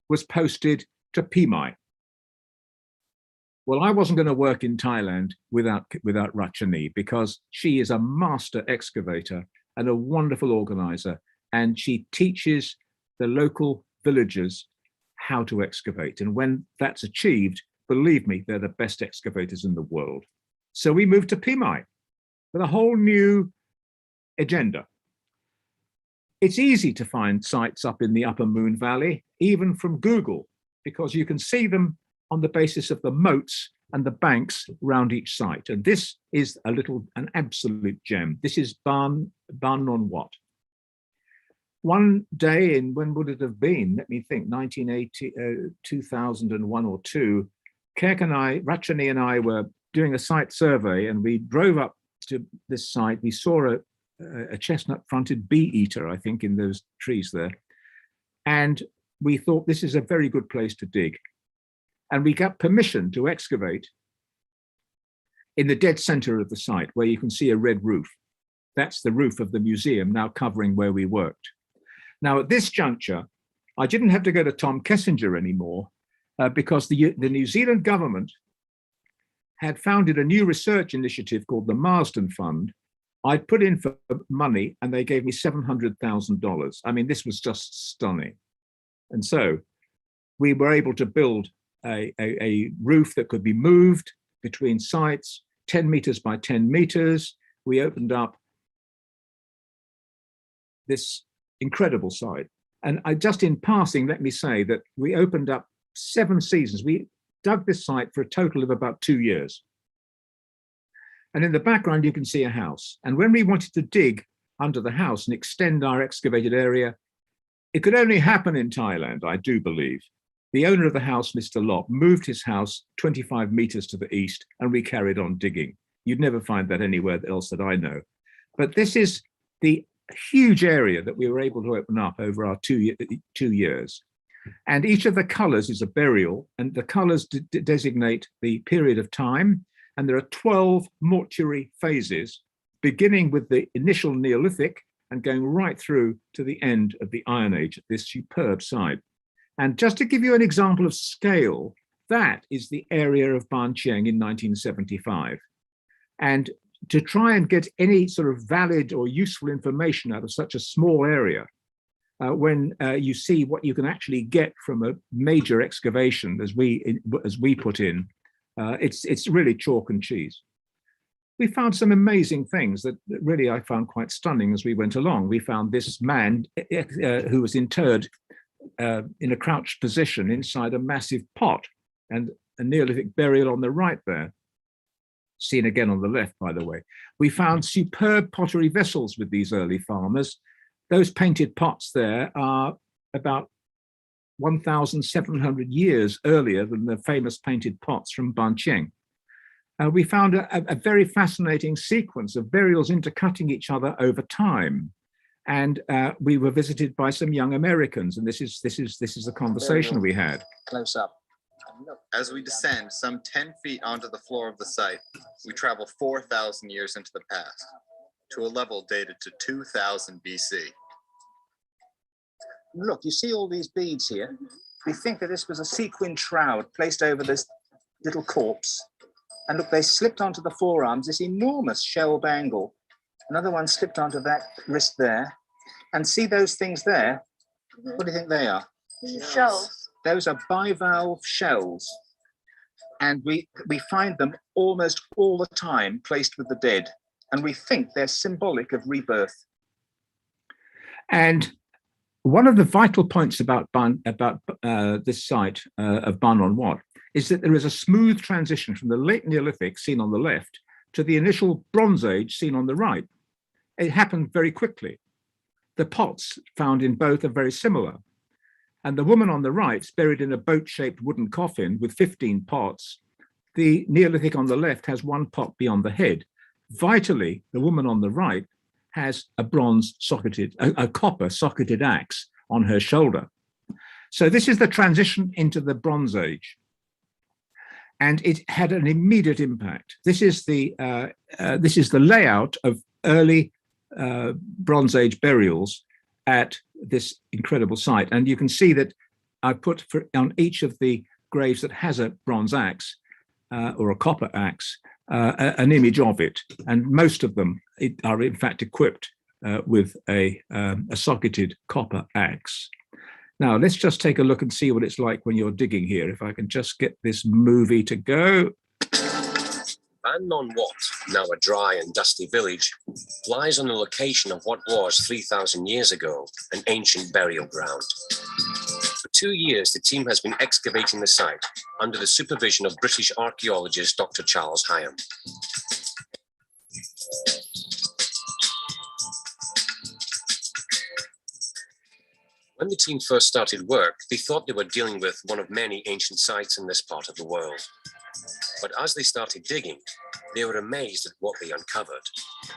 S2: was posted to Pimai. Well, I wasn't going to work in Thailand without Rachani, because she is a master excavator and a wonderful organizer, and she teaches the local villagers how to excavate. And when that's achieved, believe me, they're the best excavators in the world. So we moved to Pimai with a whole new agenda. It's easy to find sites up in the Upper Moon Valley, even from Google, because you can see them on the basis of the moats and the banks around each site. And this is an absolute gem. This is Ban Non Wat. One day in, when would it have been? Let me think, 1980, 2001 or two, Rachani and I were doing a site survey, and we drove up to this site. We saw a chestnut-fronted bee eater, I think, in those trees there. And we thought this is a very good place to dig. And we got permission to excavate in the dead center of the site, where you can see a red roof. That's the roof of the museum now covering where we worked. Now, at this juncture, I didn't have to go to Tom Kessinger anymore because the New Zealand government had founded a new research initiative called the Marsden Fund. I'd put in for money and they gave me $700,000. I mean, this was just stunning. And so we were able to build a roof that could be moved between sites, 10 meters by 10 meters. We opened up this incredible site. And just in passing, let me say that we opened up 7 seasons. We dug this site for a total of about 2 years. And in the background, you can see a house. And when we wanted to dig under the house and extend our excavated area, it could only happen in Thailand, I do believe. The owner of the house, Mr. Lop, moved his house 25 meters to the east, and we carried on digging. You'd never find that anywhere else that I know. But this is the huge area that we were able to open up over our 2 years. And each of the colors is a burial, and the colors designate the period of time. And there are 12 mortuary phases, beginning with the initial Neolithic and going right through to the end of the Iron Age at this superb site. And just to give you an example of scale, that is the area of Ban Chiang in 1975. And to try and get any sort of valid or useful information out of such a small area, when you see what you can actually get from a major excavation, as we put in, it's really chalk and cheese. We found some amazing things that really I found quite stunning as we went along. We found this man who was interred in a crouched position inside a massive pot, and a Neolithic burial on the right there, seen again on the left, by the way. We found superb pottery vessels with these early farmers. Those painted pots there are about 1,700 years earlier than the famous painted pots from Ban Chiang. We found a very fascinating sequence of burials intercutting each other over time. And we were visited by some young Americans, and this is the conversation we had.
S3: Close up.
S4: As we descend some 10 feet onto the floor of the site, we travel 4,000 years into the past, to a level dated to 2000 BC.
S3: Look, you see all these beads here? We think that this was a sequin shroud placed over this little corpse. And look, they slipped onto the forearms, this enormous shell bangle. Another one slipped onto that wrist there. And see those things there? What do you think they are?
S5: Shells.
S3: Those are bivalve shells. And we find them almost all the time placed with the dead. And we think they're symbolic of rebirth.
S2: And one of the vital points about this site of Ban Non Wat is that there is a smooth transition from the late Neolithic, seen on the left, to the initial Bronze Age, seen on the right. It happened very quickly. The pots found in both are very similar. And the woman on the right is buried in a boat-shaped wooden coffin with 15 pots. The Neolithic on the left has 1 pot beyond the head. Vitally, the woman on the right has a copper socketed axe on her shoulder. So this is the transition into the Bronze Age. And it had an immediate impact. This is the layout of early Bronze Age burials at this incredible site. And you can see that I put on each of the graves that has a bronze axe or a copper axe, an image of it. And most of them are in fact equipped with a socketed copper axe. Now, let's just take a look and see what it's like when you're digging here. If I can just get this movie to go.
S5: Ban Non Wat, now a dry and dusty village, lies on the location of what was 3,000 years ago an ancient burial ground. For 2 years, the team has been excavating the site under the supervision of British archaeologist Dr. Charles Hyam. When the team first started work, they thought they were dealing with one of many ancient sites in this part of the world. But as they started digging, they were amazed at what they uncovered.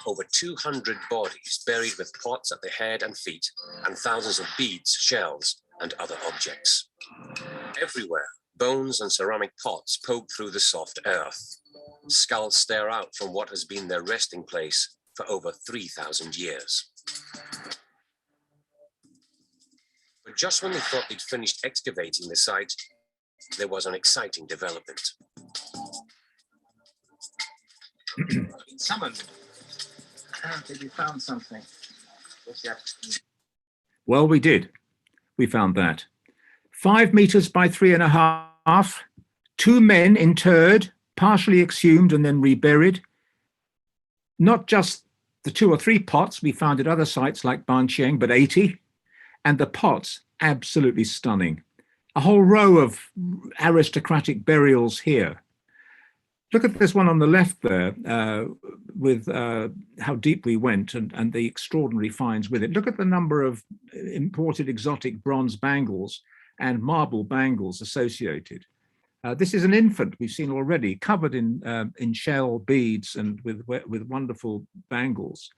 S5: Over 200 bodies buried with pots at the head and feet, and thousands of beads, shells, and other objects. Everywhere, bones and ceramic pots poke through the soft earth. Skulls stare out from what has been their resting place for over 3,000 years. But just when they thought they'd finished excavating the site, there was an exciting development.
S3: Summoned. Apparently we found something.
S2: Well, we did. We found that. 5 meters by 3.5, 2 men interred, partially exhumed and then reburied. Not just the 2 or 3 pots we found at other sites like Ban Chiang, but 80. And the pots, absolutely stunning. A whole row of aristocratic burials here. Look at this one on the left there, with how deep we went and the extraordinary finds with it. Look at the number of imported exotic bronze bangles and marble bangles associated. This is an infant we've seen already, covered in shell beads and with wonderful bangles.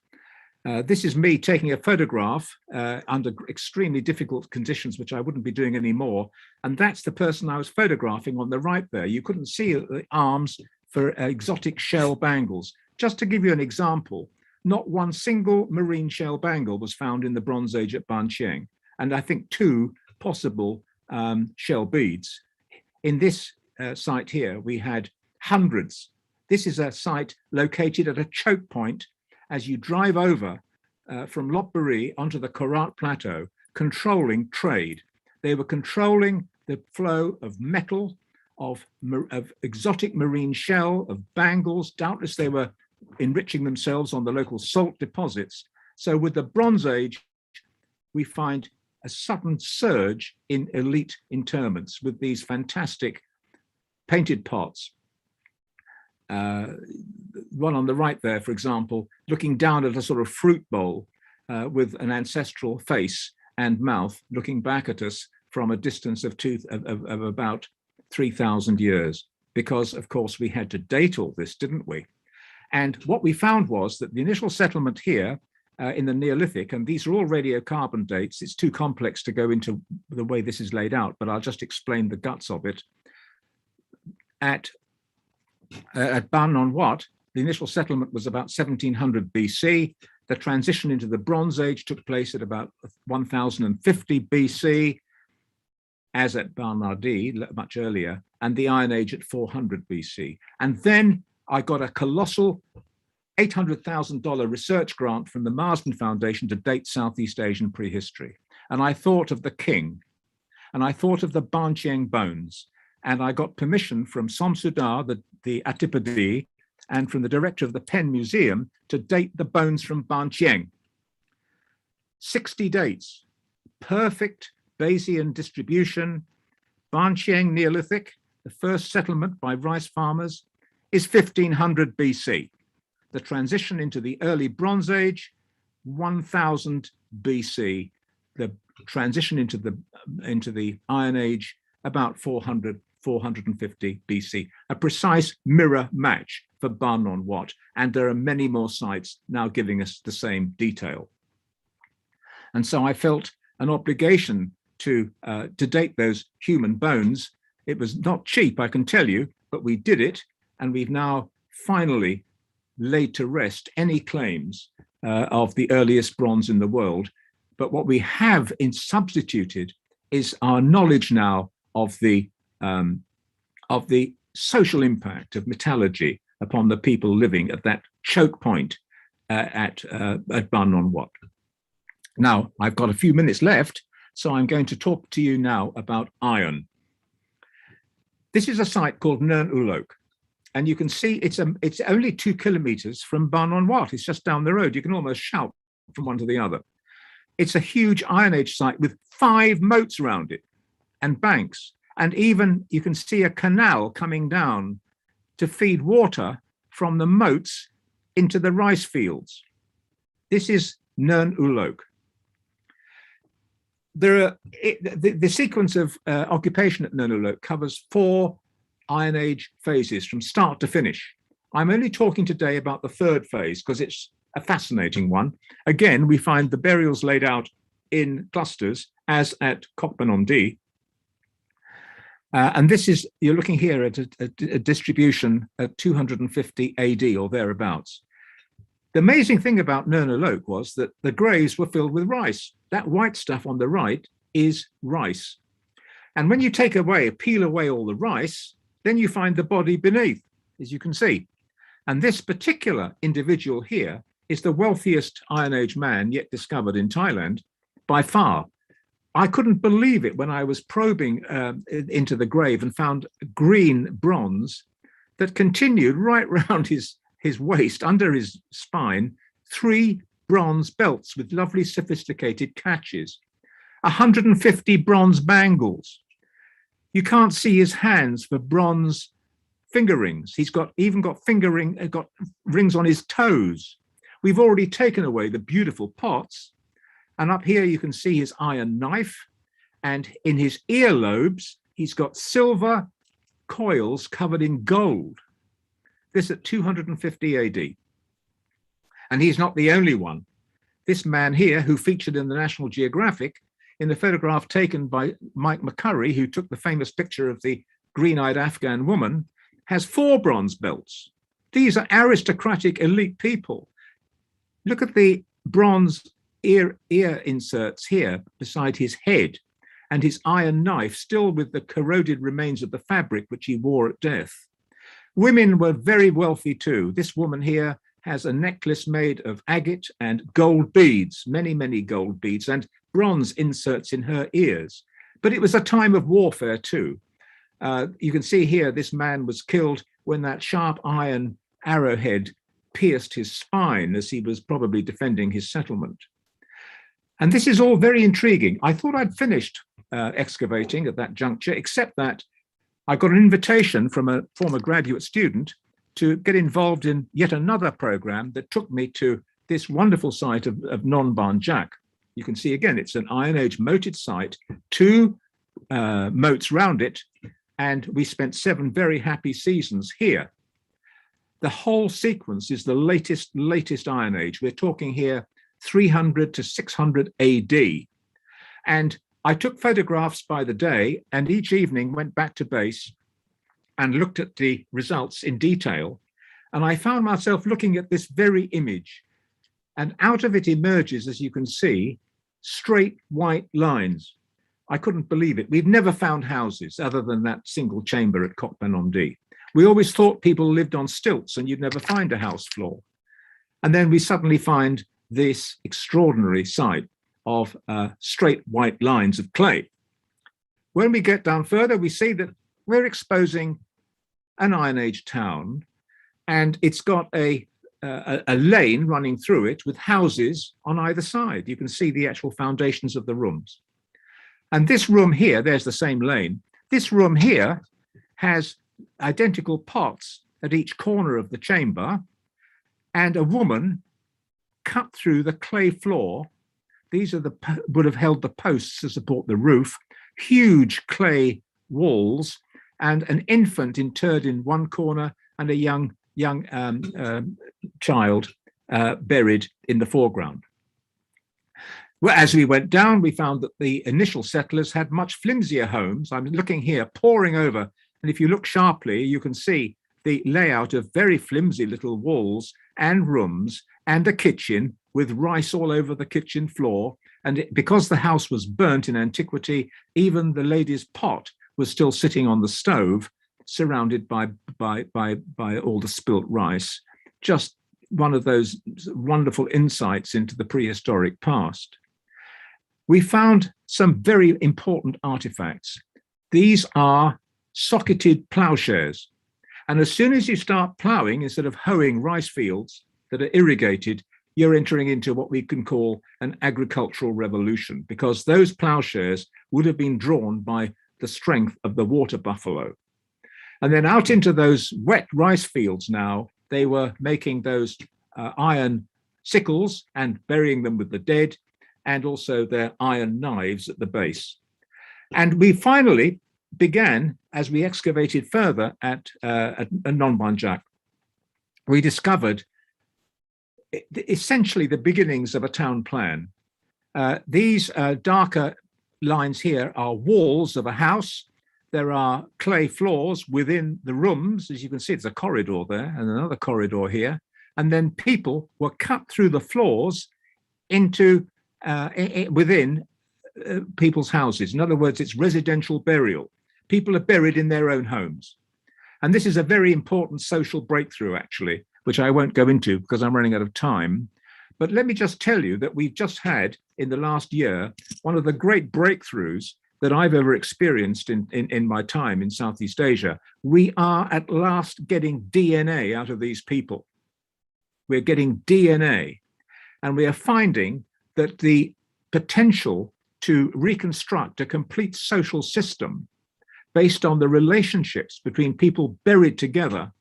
S2: This is me taking a photograph under extremely difficult conditions, which I wouldn't be doing anymore. And that's the person I was photographing on the right there. You couldn't see the arms for exotic shell bangles. Just to give you an example, not one single marine shell bangle was found in the Bronze Age at Ban Chiang, and I think 2 possible shell beads. In this site here, we had hundreds. This is a site located at a choke point as you drive over from Lopburi onto the Korat Plateau, controlling trade. They were controlling the flow of metal, of exotic marine shell, of bangles. Doubtless they were enriching themselves on the local salt deposits. So with the Bronze Age, we find a sudden surge in elite interments with these fantastic painted pots. One on the right there, for example, looking down at a sort of fruit bowl with an ancestral face and mouth looking back at us from a distance of about 3,000 years, because of course we had to date all this, didn't we? And what we found was that the initial settlement here in the Neolithic, and these are all radiocarbon dates, it's too complex to go into the way this is laid out, but I'll just explain the guts of it. At Ban Non Wat, the initial settlement was about 1700 BC. The transition into the Bronze Age took place at about 1050 BC, as at Ban Nardi, much earlier, and the Iron Age at 400 BC. And then I got a colossal $800,000 research grant from the Marsden Foundation to date Southeast Asian prehistory. And I thought of the king, and I thought of the Ban Chiang bones, and I got permission from Somsudar, the Atipadi, and from the director of the Penn Museum to date the bones from Ban Chiang. 60 dates, perfect Bayesian distribution. Ban Chiang Neolithic, the first settlement by rice farmers, is 1500 BC. The transition into the early Bronze Age, 1000 BC. The transition into the Iron Age, about 450 BC. A precise mirror match for Ban Non Wat, and there are many more sites now giving us the same detail. And so I felt an obligation to date those human bones. It was not cheap, I can tell you, but we did it, and we've now finally laid to rest any claims of the earliest bronze in the world. But what we have substituted is our knowledge now of the social impact of metallurgy upon the people living at that choke point at Ban Non Wat. Now, I've got a few minutes left, So I'm going to talk to you now about iron. This is a site called Noen U-Loke. And you can see it's only 2 kilometers from Ban Non Wat. It's just down the road. You can almost shout from one to the other. It's a huge Iron Age site with 5 moats around it and banks. And even you can see a canal coming down to feed water from the moats into the rice fields. This is Noen U-Loke. The sequence of occupation at Noen U-Loke covers 4 Iron Age phases from start to finish. I'm only talking today about the 3rd phase because it's a fascinating one. Again, we find the burials laid out in clusters as at Khok Phanom. And this is, you're looking here at a distribution at 250 AD or thereabouts. The amazing thing about Noen U-Loke was that the graves were filled with rice. That white stuff on the right is rice. And when you peel away all the rice, then you find the body beneath, as you can see. And this particular individual here is the wealthiest Iron Age man yet discovered in Thailand by far. I couldn't believe it when I was probing into the grave and found green bronze that continued right round his waist, under his spine, 3 bronze belts with lovely sophisticated catches, 150 bronze bangles. You can't see his hands for bronze finger rings. He's got rings on his toes. We've already taken away the beautiful pots. And up here you can see his iron knife. And in his earlobes, he's got silver coils covered in gold. This at 250 AD. And he's not the only one. This man here, who featured in the National Geographic, in the photograph taken by Mike McCurry, who took the famous picture of the green-eyed Afghan woman, has 4 bronze belts. These are aristocratic elite people. Look at the bronze ear inserts here beside his head, and his iron knife still with the corroded remains of the fabric which he wore at death. Women were very wealthy too. This woman here has a necklace made of agate and gold beads, many, many gold beads, and bronze inserts in her ears. But it was a time of warfare too. You can see here, this man was killed when that sharp iron arrowhead pierced his spine as he was probably defending his settlement. And this is all very intriguing. I thought I'd finished excavating at that juncture, except that I got an invitation from a former graduate student to get involved in yet another program that took me to this wonderful site of Non Ban Chiang. You can see again, it's an Iron Age moated site, 2 moats round it, and we spent 7 very happy seasons here. The whole sequence is the latest Iron Age. We're talking here 300 to 600 AD. And I took photographs by the day, and each evening went back to base and looked at the results in detail. And I found myself looking at this very image, and out of it emerges, as you can see, straight white lines. I couldn't believe it. We've never found houses other than that single chamber at Khok Phanom. We always thought people lived on stilts and you'd never find a house floor. And then we suddenly find this extraordinary sight of straight white lines of clay. When we get down further, we see that we're exposing an Iron Age town, and it's got a lane running through it with houses on either side. You can see the actual foundations of the rooms. And this room here, there's the same lane. This room here has identical pots at each corner of the chamber, and a woman cut through the clay floor. These are would have held the posts to support the roof, huge clay walls, and an infant interred in one corner and a young child buried in the foreground. Well, as we went down, we found that the initial settlers had much flimsier homes. I'm looking here, poring over, and if you look sharply, you can see the layout of very flimsy little walls and rooms and a kitchen with rice all over the kitchen floor. And because the house was burnt in antiquity, even the lady's pot was still sitting on the stove, surrounded by all the spilt rice. Just one of those wonderful insights into the prehistoric past. we found some very important artifacts. These are socketed plowshares. And as soon as you start plowing, instead of hoeing rice fields that are irrigated, you're entering into what we can call an agricultural revolution, because those plowshares would have been drawn by the strength of the water buffalo. And then out into those wet rice fields now, they were making those iron sickles and burying them with the dead, and also their iron knives at the base. And we finally began, as we excavated further at Non Ban Chiang, we discovered essentially the beginnings of a town plan. These darker lines here are walls of a house. There are clay floors within the rooms. As you can see, there's a corridor there and another corridor here. And then people were cut through the floors into within people's houses. In other words, it's residential burial. People are buried in their own homes. And this is a very important social breakthrough, actually, which I won't go into because I'm running out of time. But let me just tell you that we've just had, in the last year, one of the great breakthroughs that I've ever experienced in my time in Southeast Asia. We are at last getting DNA out of these people. We're getting DNA, and we are finding that the potential to reconstruct a complete social system based on the relationships between people buried together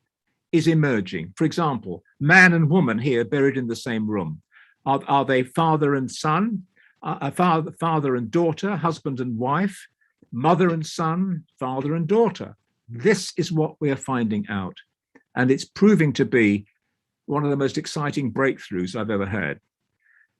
S2: is emerging. For example, man and woman here buried in the same room. Are they father and son, father and daughter, husband and wife, mother and son, father and daughter? This is what we are finding out. And it's proving to be one of the most exciting breakthroughs I've ever had.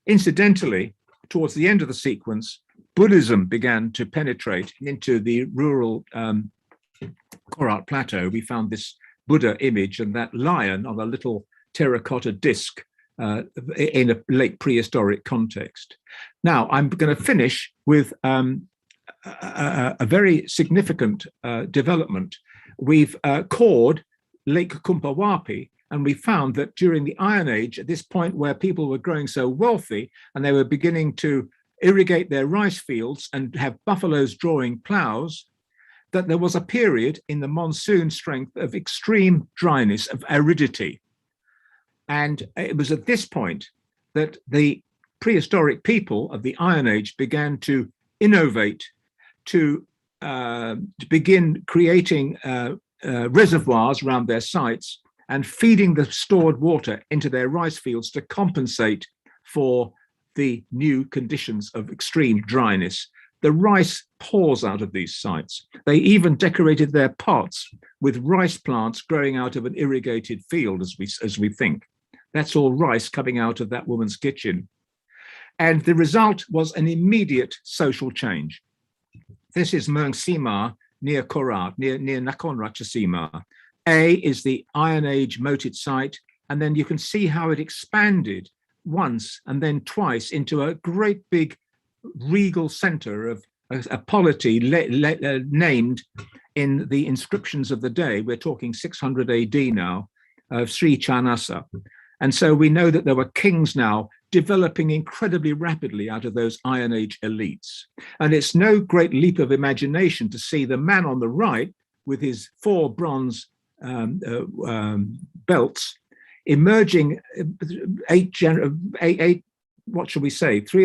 S2: Incidentally, towards the end of the sequence, Buddhism began to penetrate into the rural Korat Plateau. We found this Buddha image and that lion on a little terracotta disc in a late prehistoric context. Now, I'm going to finish with a very significant development. We've cored Lake Kumpawapi, and we found that during the Iron Age, at this point where people were growing so wealthy and they were beginning to irrigate their rice fields and have buffaloes drawing plows, that there was a period in the monsoon strength of extreme dryness, of aridity. And it was at this point that the prehistoric people of the Iron Age began to innovate, to begin creating reservoirs around their sites and feeding the stored water into their rice fields to compensate for the new conditions of extreme dryness. The rice pours out of these sites. They even decorated their pots with rice plants growing out of an irrigated field, as we think. That's all rice coming out of that woman's kitchen. And the result was an immediate social change. This is Meung Sima near Korat, near Nakhon Ratchasima. A is the Iron Age moated site, and then you can see how it expanded once and then twice into a great big regal center of a polity named in the inscriptions of the day. We're talking 600 AD now, of Sri Chanasa. And so we know that there were kings now developing incredibly rapidly out of those Iron Age elites. And it's no great leap of imagination to see the man on the right with his 4 bronze belts emerging 3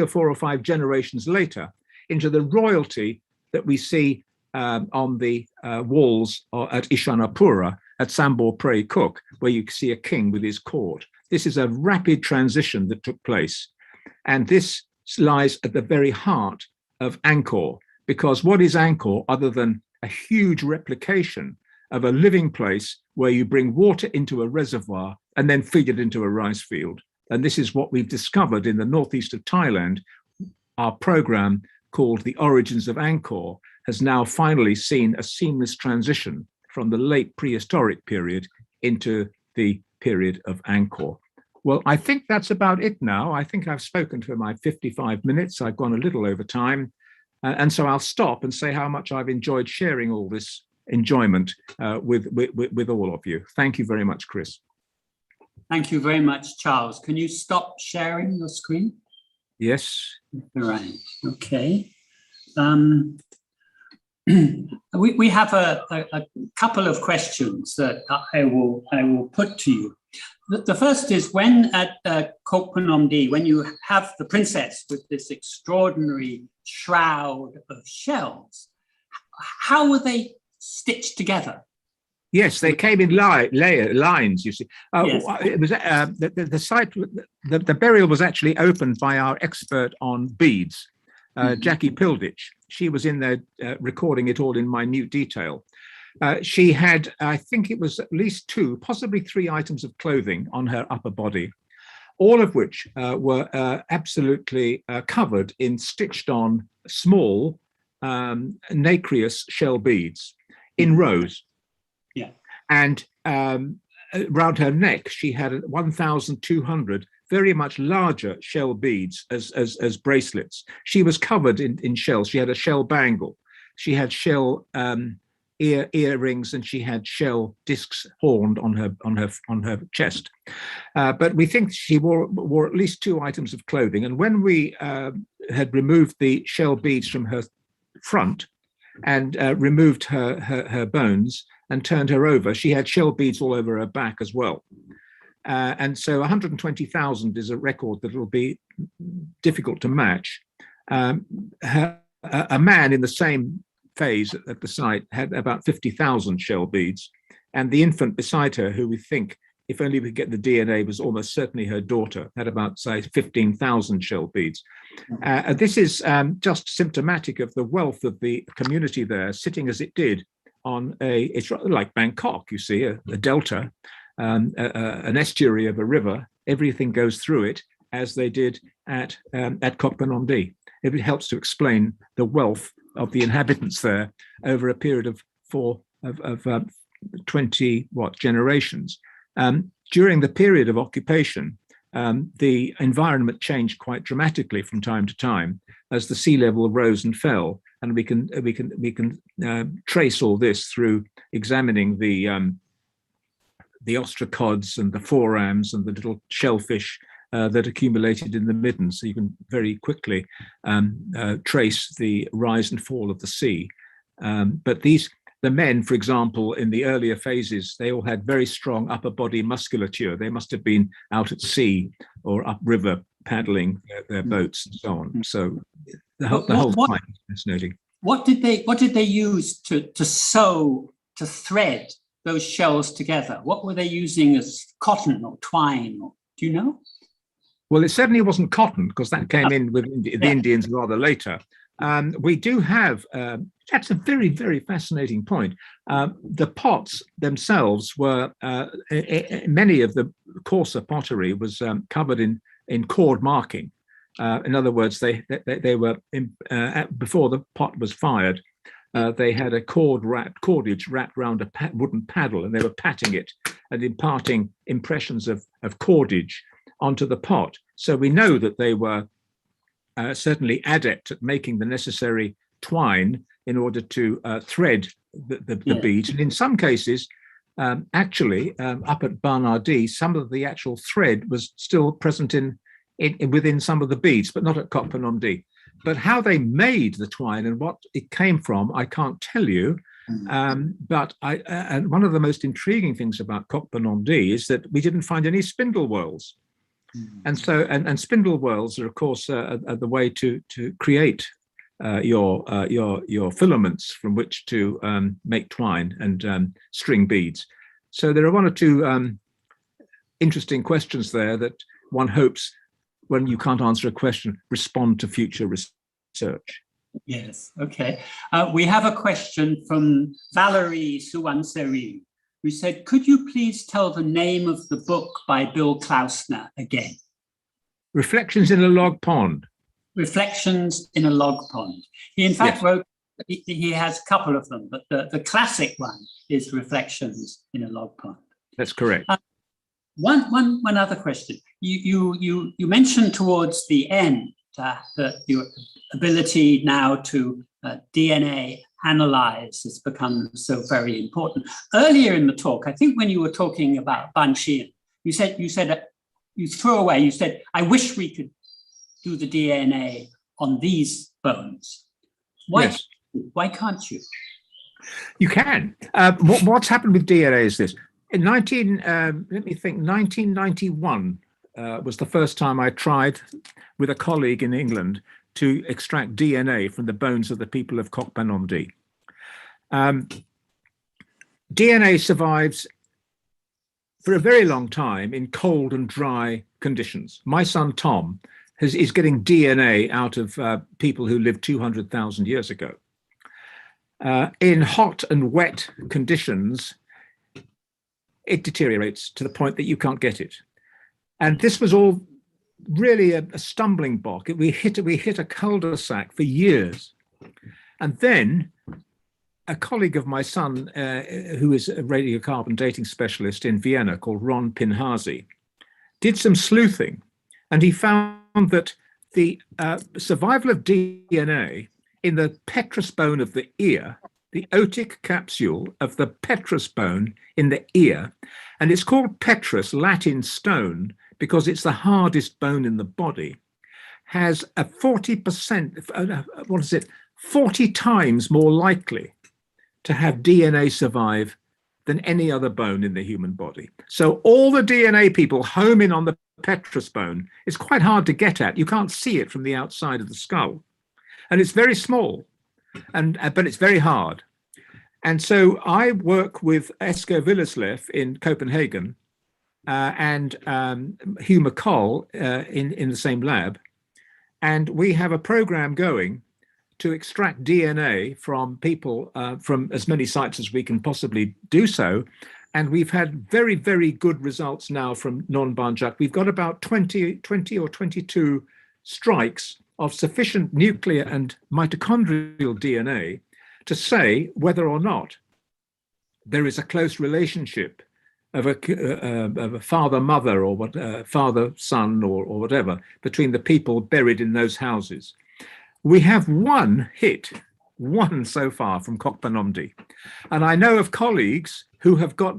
S2: or 4 or 5 generations later into the royalty that we see on the walls at Ishanapura at Sambor Prey Cook, where you see a king with his court. This is a rapid transition that took place. And this lies at the very heart of Angkor, because what is Angkor other than a huge replication of a living place where you bring water into a reservoir and then feed it into a rice field? And this is what we've discovered in the northeast of Thailand. Our program called The Origins of Angkor has now finally seen a seamless transition from the late prehistoric period into the period of Angkor. Well, I think that's about it now. I think I've spoken for my 55 minutes. I've gone a little over time. And so I'll stop and say how much I've enjoyed sharing all this enjoyment with all of you. Thank you very much, Chris.
S1: Thank you very much, Charles. Can you stop sharing your screen?
S2: Yes.
S1: Right. Okay. We have a couple of questions that I will put to you. The first is, when at Khok Phanom, when you have the princess with this extraordinary shroud of shells, how were they stitched together?
S2: Yes, they came in lines, you see.
S1: Yes.
S2: It was the site, the burial was actually opened by our expert on beads, Jackie Pilditch. She was in there recording it all in minute detail. She had, I think it was at least 2, possibly 3 items of clothing on her upper body, all of which were absolutely covered in stitched on small nacreous shell beads in rows.
S1: Yeah.
S2: And around her neck, she had 1,200 very much larger shell beads as bracelets. She was covered in shells. She had a shell bangle. She had shell earrings, and she had shell discs horned on her chest. But we think she wore at least 2 items of clothing. And when we had removed the shell beads from her front and removed her bones and turned her over, she had shell beads all over her back as well. And so 120,000 is a record that will be difficult to match. A man in the same phase at the site had about 50,000 shell beads, and the infant beside her, who we think, if only we could get the DNA, was almost certainly her daughter, had about, say, 15,000 shell beads. This is just symptomatic of the wealth of the community there, sitting as it did on it's rather like Bangkok, you see, a delta, an estuary of a river. Everything goes through it, as they did at Khok Phanom. It helps to explain the wealth of the inhabitants there over a period of 20 generations. During the period of occupation, the environment changed quite dramatically from time to time as the sea level rose and fell, and we can trace all this through examining the ostracods and the forams and the little shellfish that accumulated in the middens. So you can very quickly trace the rise and fall of the sea. But the men, for example, in the earlier phases, they all had very strong upper body musculature. They must have been out at sea or upriver paddling their boats and so on. So the whole time is fascinating.
S1: What did they use to sew, to thread those shells together? What were they using as cotton or twine? Do you know?
S2: Well, it certainly wasn't cotton, because that came in with the Indians rather later. We do have, that's a very, very fascinating point. The pots themselves were, many of the coarser pottery was covered in cord marking. In other words, they were, before the pot was fired, they had a cordage wrapped around a wooden paddle, and they were patting it and imparting impressions of cordage onto the pot. So we know that they were certainly adept at making the necessary twine in order to thread the beads. And in some cases, actually, up at Ban Non, some of the actual thread was still present within some of the beads, but not at Khok Phanom. But how they made the twine and what it came from, I can't tell you. But and one of the most intriguing things about Khok Phanom is that we didn't find any spindle whorls. And so, and spindle whorls are, of course, the way to create your filaments from which to make twine and string beads. So there are 1 or 2 interesting questions there that one hopes, when you can't answer a question, respond to future research.
S1: Yes, okay. We have a question from Valerie Suwanseri, who said, could you please tell the name of the book by Bill Klausner again?
S2: Reflections in a Log Pond.
S1: Reflections in a Log Pond. He in fact wrote, he has a couple of them, but the classic one is Reflections in a Log Pond.
S2: That's correct.
S1: One other question. You mentioned towards the end that your ability now to DNA analyze has become so very important. Earlier in the talk, I think when you were talking about Ban Chiang, you said you threw away. You said, "I wish we could do the DNA on these bones. Why,
S2: Yes.
S1: why can't you?
S2: You can. What's happened with DNA is this. In 1991 was the first time I tried with a colleague in England to extract DNA from the bones of the people of Khok Phanom. DNA survives for a very long time in cold and dry conditions. My son Tom is getting DNA out of people who lived 200,000 years ago. In hot and wet conditions, it deteriorates to the point that you can't get it. And this was all really a stumbling block. We hit a cul-de-sac for years. And then a colleague of my son, who is a radiocarbon dating specialist in Vienna called Ron Pinhazi, did some sleuthing, and he found that the survival of DNA in the petrous bone of the ear, the otic capsule of the petrous bone in the ear, and it's called petrous, Latin stone, because it's the hardest bone in the body, has a 40%, 40 times more likely to have DNA survive than any other bone in the human body. So all the DNA people home in on the petrous bone. It's quite hard to get at. You can't see it from the outside of the skull. And it's very small, but it's very hard. And so I work with Esko Villerslev in Copenhagen and Hugh McColl in the same lab. And we have a program going to extract DNA from people from as many sites as we can possibly do so. And we've had very, very good results now from Non Ban Chiang. We've got about 20 or 22 strikes of sufficient nuclear and mitochondrial DNA to say whether or not there is a close relationship of a father-mother or father-son or whatever between the people buried in those houses. We have one so far from Khok Phanom. And I know of colleagues who have got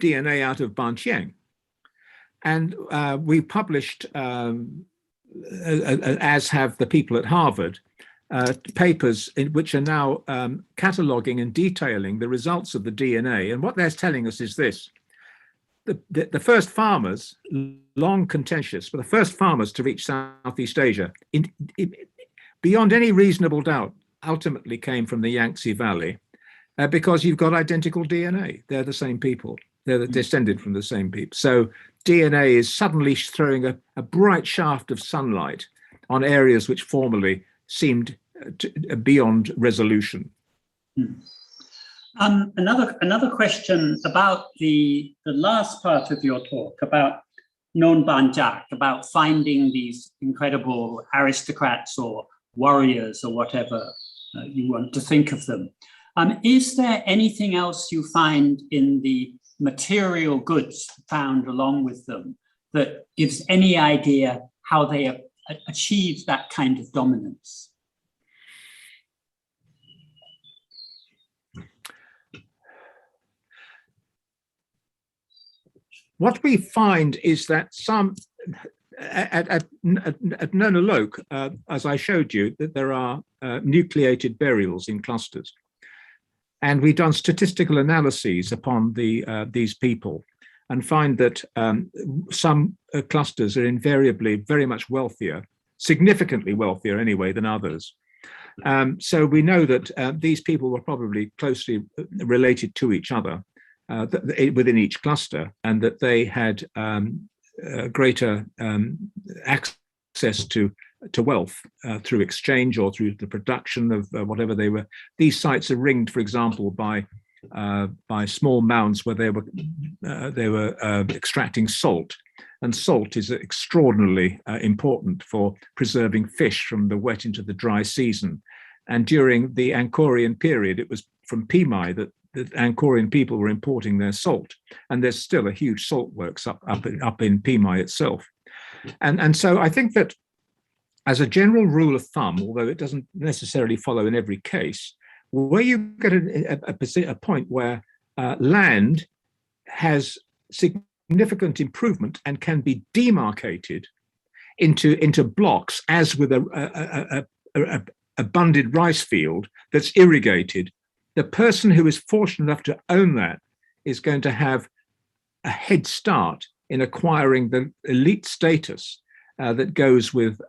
S2: DNA out of Ban Chiang. And we published, as have the people at Harvard, papers which are now cataloguing and detailing the results of the DNA. And what they're telling us is this. The first farmers, long contentious, but the first farmers to reach Southeast Asia, beyond any reasonable doubt, ultimately came from the Yangtze Valley because you've got identical DNA. They're the same people. They're descended from the same people. So DNA is suddenly throwing a bright shaft of sunlight on areas which formerly seemed beyond resolution.
S1: Another question about the last part of your talk about Non Ban Chiang, about finding these incredible aristocrats or warriors or whatever you want to think of them. Is there anything else you find in the material goods found along with them that gives any idea how they achieve that kind of dominance?
S2: What we find is that some, at Noen U-Loke, as I showed you, that there are nucleated burials in clusters. And we've done statistical analyses upon these people and find that some clusters are invariably very much wealthier, significantly wealthier anyway than others. So we know that these people were probably closely related to each other within each cluster, and that they had greater access to wealth through exchange or through the production of whatever they were. These sites are ringed, for example, by small mounds where they were extracting salt, and salt is extraordinarily important for preserving fish from the wet into the dry season. And during the Angkorean period, it was from Pimai that Angkorean people were importing their salt, and there's still a huge salt works up in Pimai itself. And so I think that as a general rule of thumb, although it doesn't necessarily follow in every case, where you get a point where land has significant improvement and can be demarcated into blocks, as with a bunded rice field that's irrigated, the person who is fortunate enough to own that is going to have a head start in acquiring the elite status that goes with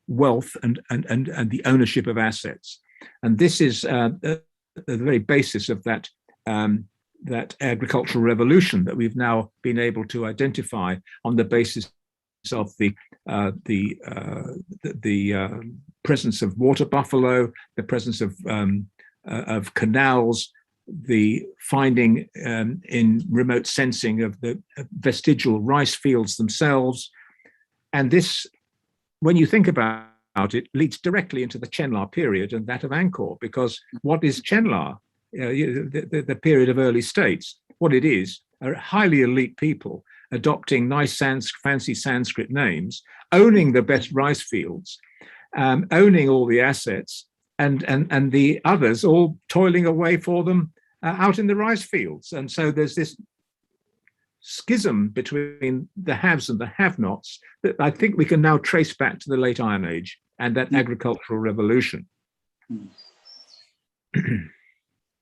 S2: wealth and the ownership of assets. And this is the very basis of that agricultural revolution that we've now been able to identify on the basis of the presence of water buffalo, the presence of canals, the finding in remote sensing of the vestigial rice fields themselves. And this, when you think about it, leads directly into the Chenla period and that of Angkor, because what is Chenla? The period of early states. What it is are highly elite people adopting nice fancy Sanskrit names, owning the best rice fields, owning all the assets, and the others all toiling away for them out in the rice fields. And so there's this schism between the haves and the have-nots that I think we can now trace back to the late Iron Age and that agricultural revolution.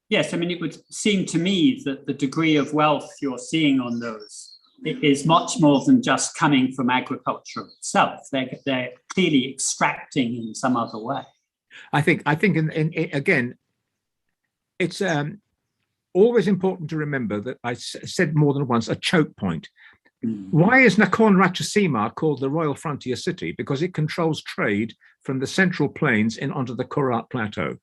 S1: Yes, I mean, it would seem to me that the degree of wealth you're seeing on those is much more than just coming from agriculture itself. They're clearly extracting in some other way.
S2: I think again, it's always important to remember that I said more than once, a choke point. Why is Nakhon Ratchasima called the Royal Frontier City? Because it controls trade from the Central Plains onto the Korat Plateau.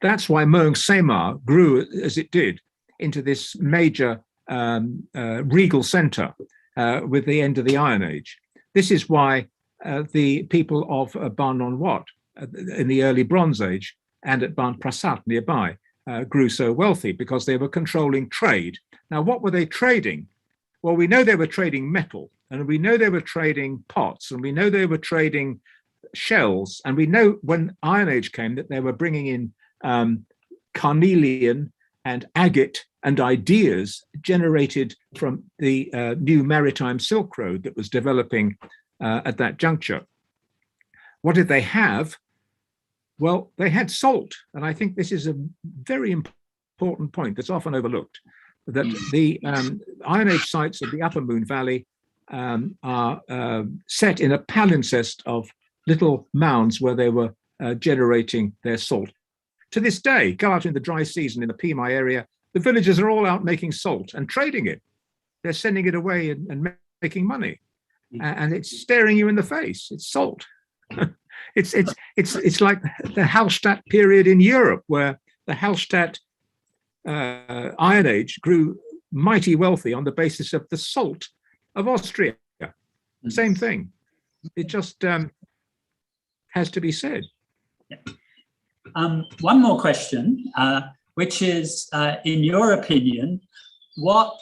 S2: That's why Mueang Sema grew as it did into this major regal center with the end of the Iron Age. This is why the people of Ban Non Wat in the early Bronze Age and at Ban Prasat nearby grew so wealthy, because they were controlling trade. Now, what were they trading? Well, we know they were trading metal, and we know they were trading pots, and we know they were trading shells, and we know when Iron Age came that they were bringing in carnelian and agate and ideas generated from the new maritime Silk Road that was developing at that juncture. What did they have? Well, they had salt. And I think this is a very important point that's often overlooked, that the Iron Age sites of the Upper Moon Valley are set in a palimpsest of little mounds where they were generating their salt. To this day, go out in the dry season in the Pimai area, the villagers are all out making salt and trading it. They're sending it away and making money. And it's staring you in the face. It's salt. It's like the Hallstatt period in Europe, where the Hallstatt Iron Age grew mighty wealthy on the basis of the salt of Austria. Same thing. It just has to be said.
S1: Yeah. One more question, which is, in your opinion, what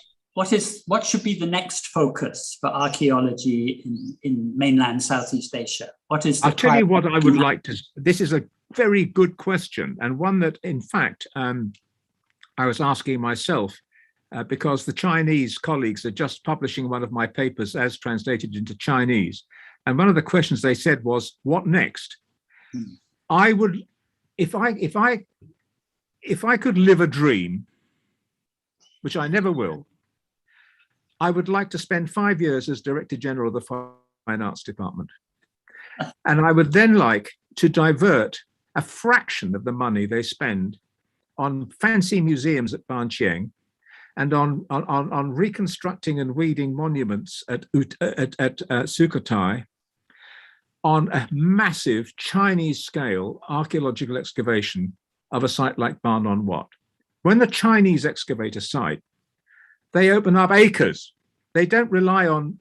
S1: should be the next focus for archaeology in mainland Southeast Asia? What is?
S2: I'll tell you what I would like to. This is a very good question, and one that, in fact, I was asking myself because the Chinese colleagues are just publishing one of my papers as translated into Chinese, and one of the questions they said was, "What next?" I would. If I could live a dream, which I never will, I would like to spend 5 years as Director General of the Fine Arts Department. And I would then like to divert a fraction of the money they spend on fancy museums at Ban Chiang and on reconstructing and weeding monuments at Sukhothai, on a massive Chinese scale archaeological excavation of a site like Ban Non Wat. When the Chinese excavate a site, they open up acres. They don't rely on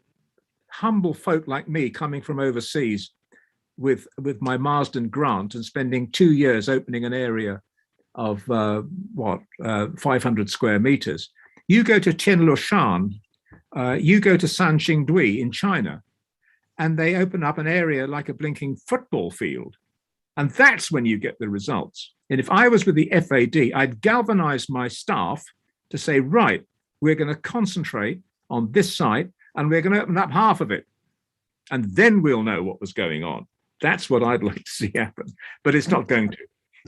S2: humble folk like me coming from overseas with my Marsden grant and spending 2 years opening an area of 500 square meters. You go to Tianlushan, you go to Sanxingdui in China, and they open up an area like a blinking football field. And that's when you get the results. And if I was with the FAD, I'd galvanize my staff to say, right, we're going to concentrate on this site and we're going to open up half of it. and then we'll know what was going on. That's what I'd like to see happen, but it's not going to.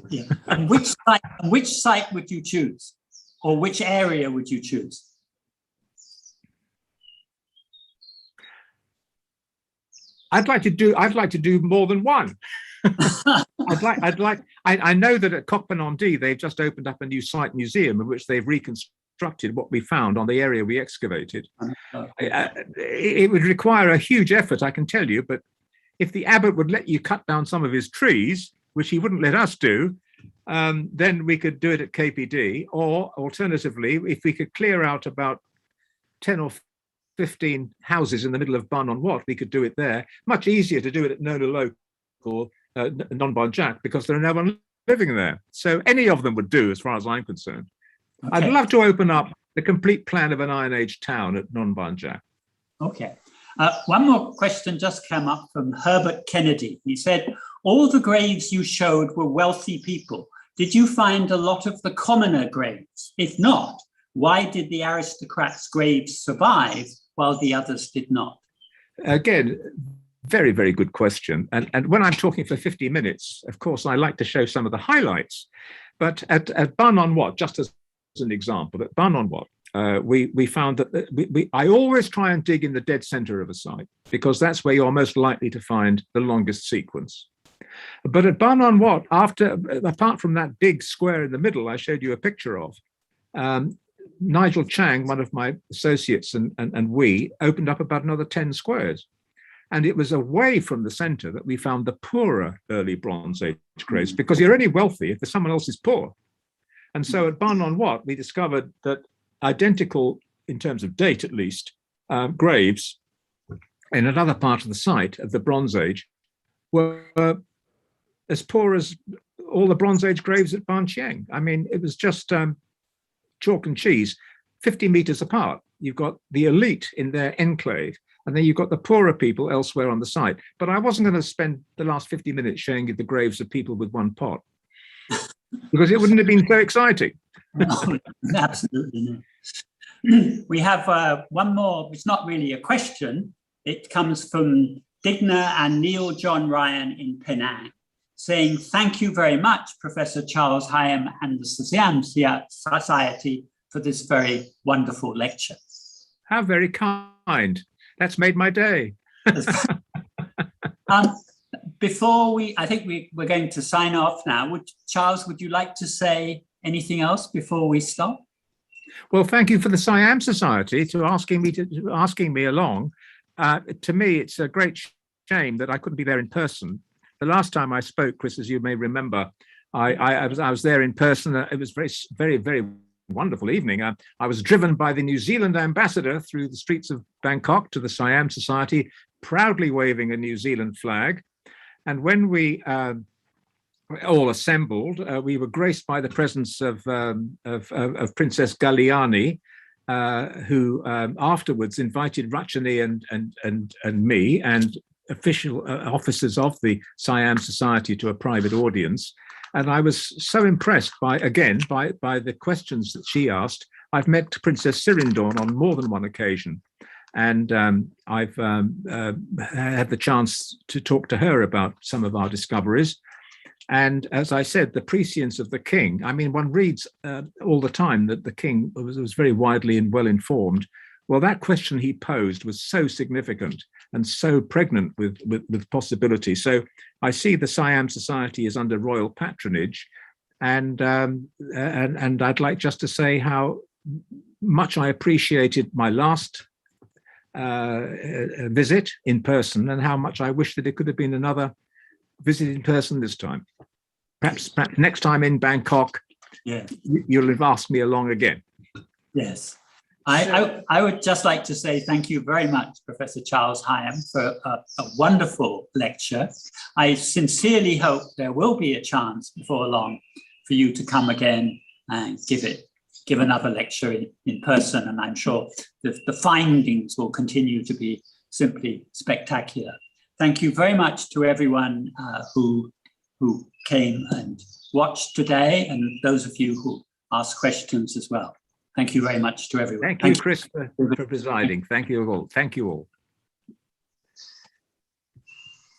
S1: Yeah. And which site would you choose, or which area would you choose?
S2: I'd like to do more than one. I know that at Khok Phanom they've just opened up a new site museum in which they've reconstructed what we found on the area we excavated. It would require a huge effort, I can tell you, but if the abbot would let you cut down some of his trees, which he wouldn't let us do, then we could do it at KPD, or alternatively, if we could clear out about 10 or 15 houses in the middle of Ban Non Wat, we could do it there. Much easier to do it at Noen U-Loke or Non Ban Chiang, because there are no one living there. So any of them would do, as far as I'm concerned. Okay. I'd love to open up the complete plan of an Iron Age town at Non Ban Chiang.
S1: Okay. One more question just came up from Herbert Kennedy. He said, all the graves you showed were wealthy people. Did you find a lot of the commoner graves? If not, why did the aristocrats' graves survive while the others did not? Again,
S2: very, very good question. And when I'm talking for 50 minutes, of course, I like to show some of the highlights. But at Ban Non Wat, just as an example, at Ban Non Wat, we found that I always try and dig in the dead center of a site, because that's where you're most likely to find the longest sequence. But at Ban Non Wat, apart from that big square in the middle I showed you a picture of, Nigel Chang, one of my associates, and we opened up about another 10 squares. And it was away from the center that we found the poorer early Bronze Age graves, because you're only wealthy if someone else is poor. And so at Ban Non Wat, we discovered that identical, in terms of date at least, graves in another part of the site of the Bronze Age were as poor as all the Bronze Age graves at Ban Chiang. I mean, it was just chalk and cheese, 50 meters apart. You've got the elite in their enclave, and then you've got the poorer people elsewhere on the site. But I wasn't going to spend the last 50 minutes showing you the graves of people with one pot, because it wouldn't have been so exciting.
S1: No, absolutely not. We have one more. It's not really a question. It comes from Digna and Neil John Ryan in Penang, saying, thank you very much, Professor Charles Hyam and the Siam Society, for this very wonderful lecture.
S2: How very kind. That's made my day.
S1: Before I think we're going to sign off now. Charles, would you like to say anything else before we stop?
S2: Well, thank you for the Siam Society for asking me along. To me, it's a great shame that I couldn't be there in person. The last time I spoke, Chris, as you may remember, I was there in person. It was very, very wonderful evening. I was driven by the New Zealand ambassador through the streets of Bangkok to the Siam Society, proudly waving a New Zealand flag. And when we all assembled, we were graced by the presence of Princess Galiani, who afterwards invited Rachani and me and official officers of the Siam Society to a private audience. And I was so impressed by the questions that she asked. I've met Princess Sirindorn on more than one occasion, and I've had the chance to talk to her about some of our discoveries. And as I said, the prescience of the king. I mean, one reads all the time that the king was very widely and well informed. Well, that question he posed was so significant and so pregnant with possibility. So I see the Siam Society is under royal patronage, and I'd like just to say how much I appreciated my last visit in person, and how much I wish that it could have been another visit in person this time. Perhaps next time in Bangkok, yeah, you'll have asked me along again.
S1: Yes. I would just like to say thank you very much, Professor Charles Hyam, for a wonderful lecture. I sincerely hope there will be a chance before long for you to come again and give another lecture in person, and I'm sure the findings will continue to be simply spectacular. Thank you very much to everyone who came and watched today, and those of you who asked questions as well. Thank you very much to everyone.
S2: Thank you, Chris, for presiding. Thank you all. Thank you all.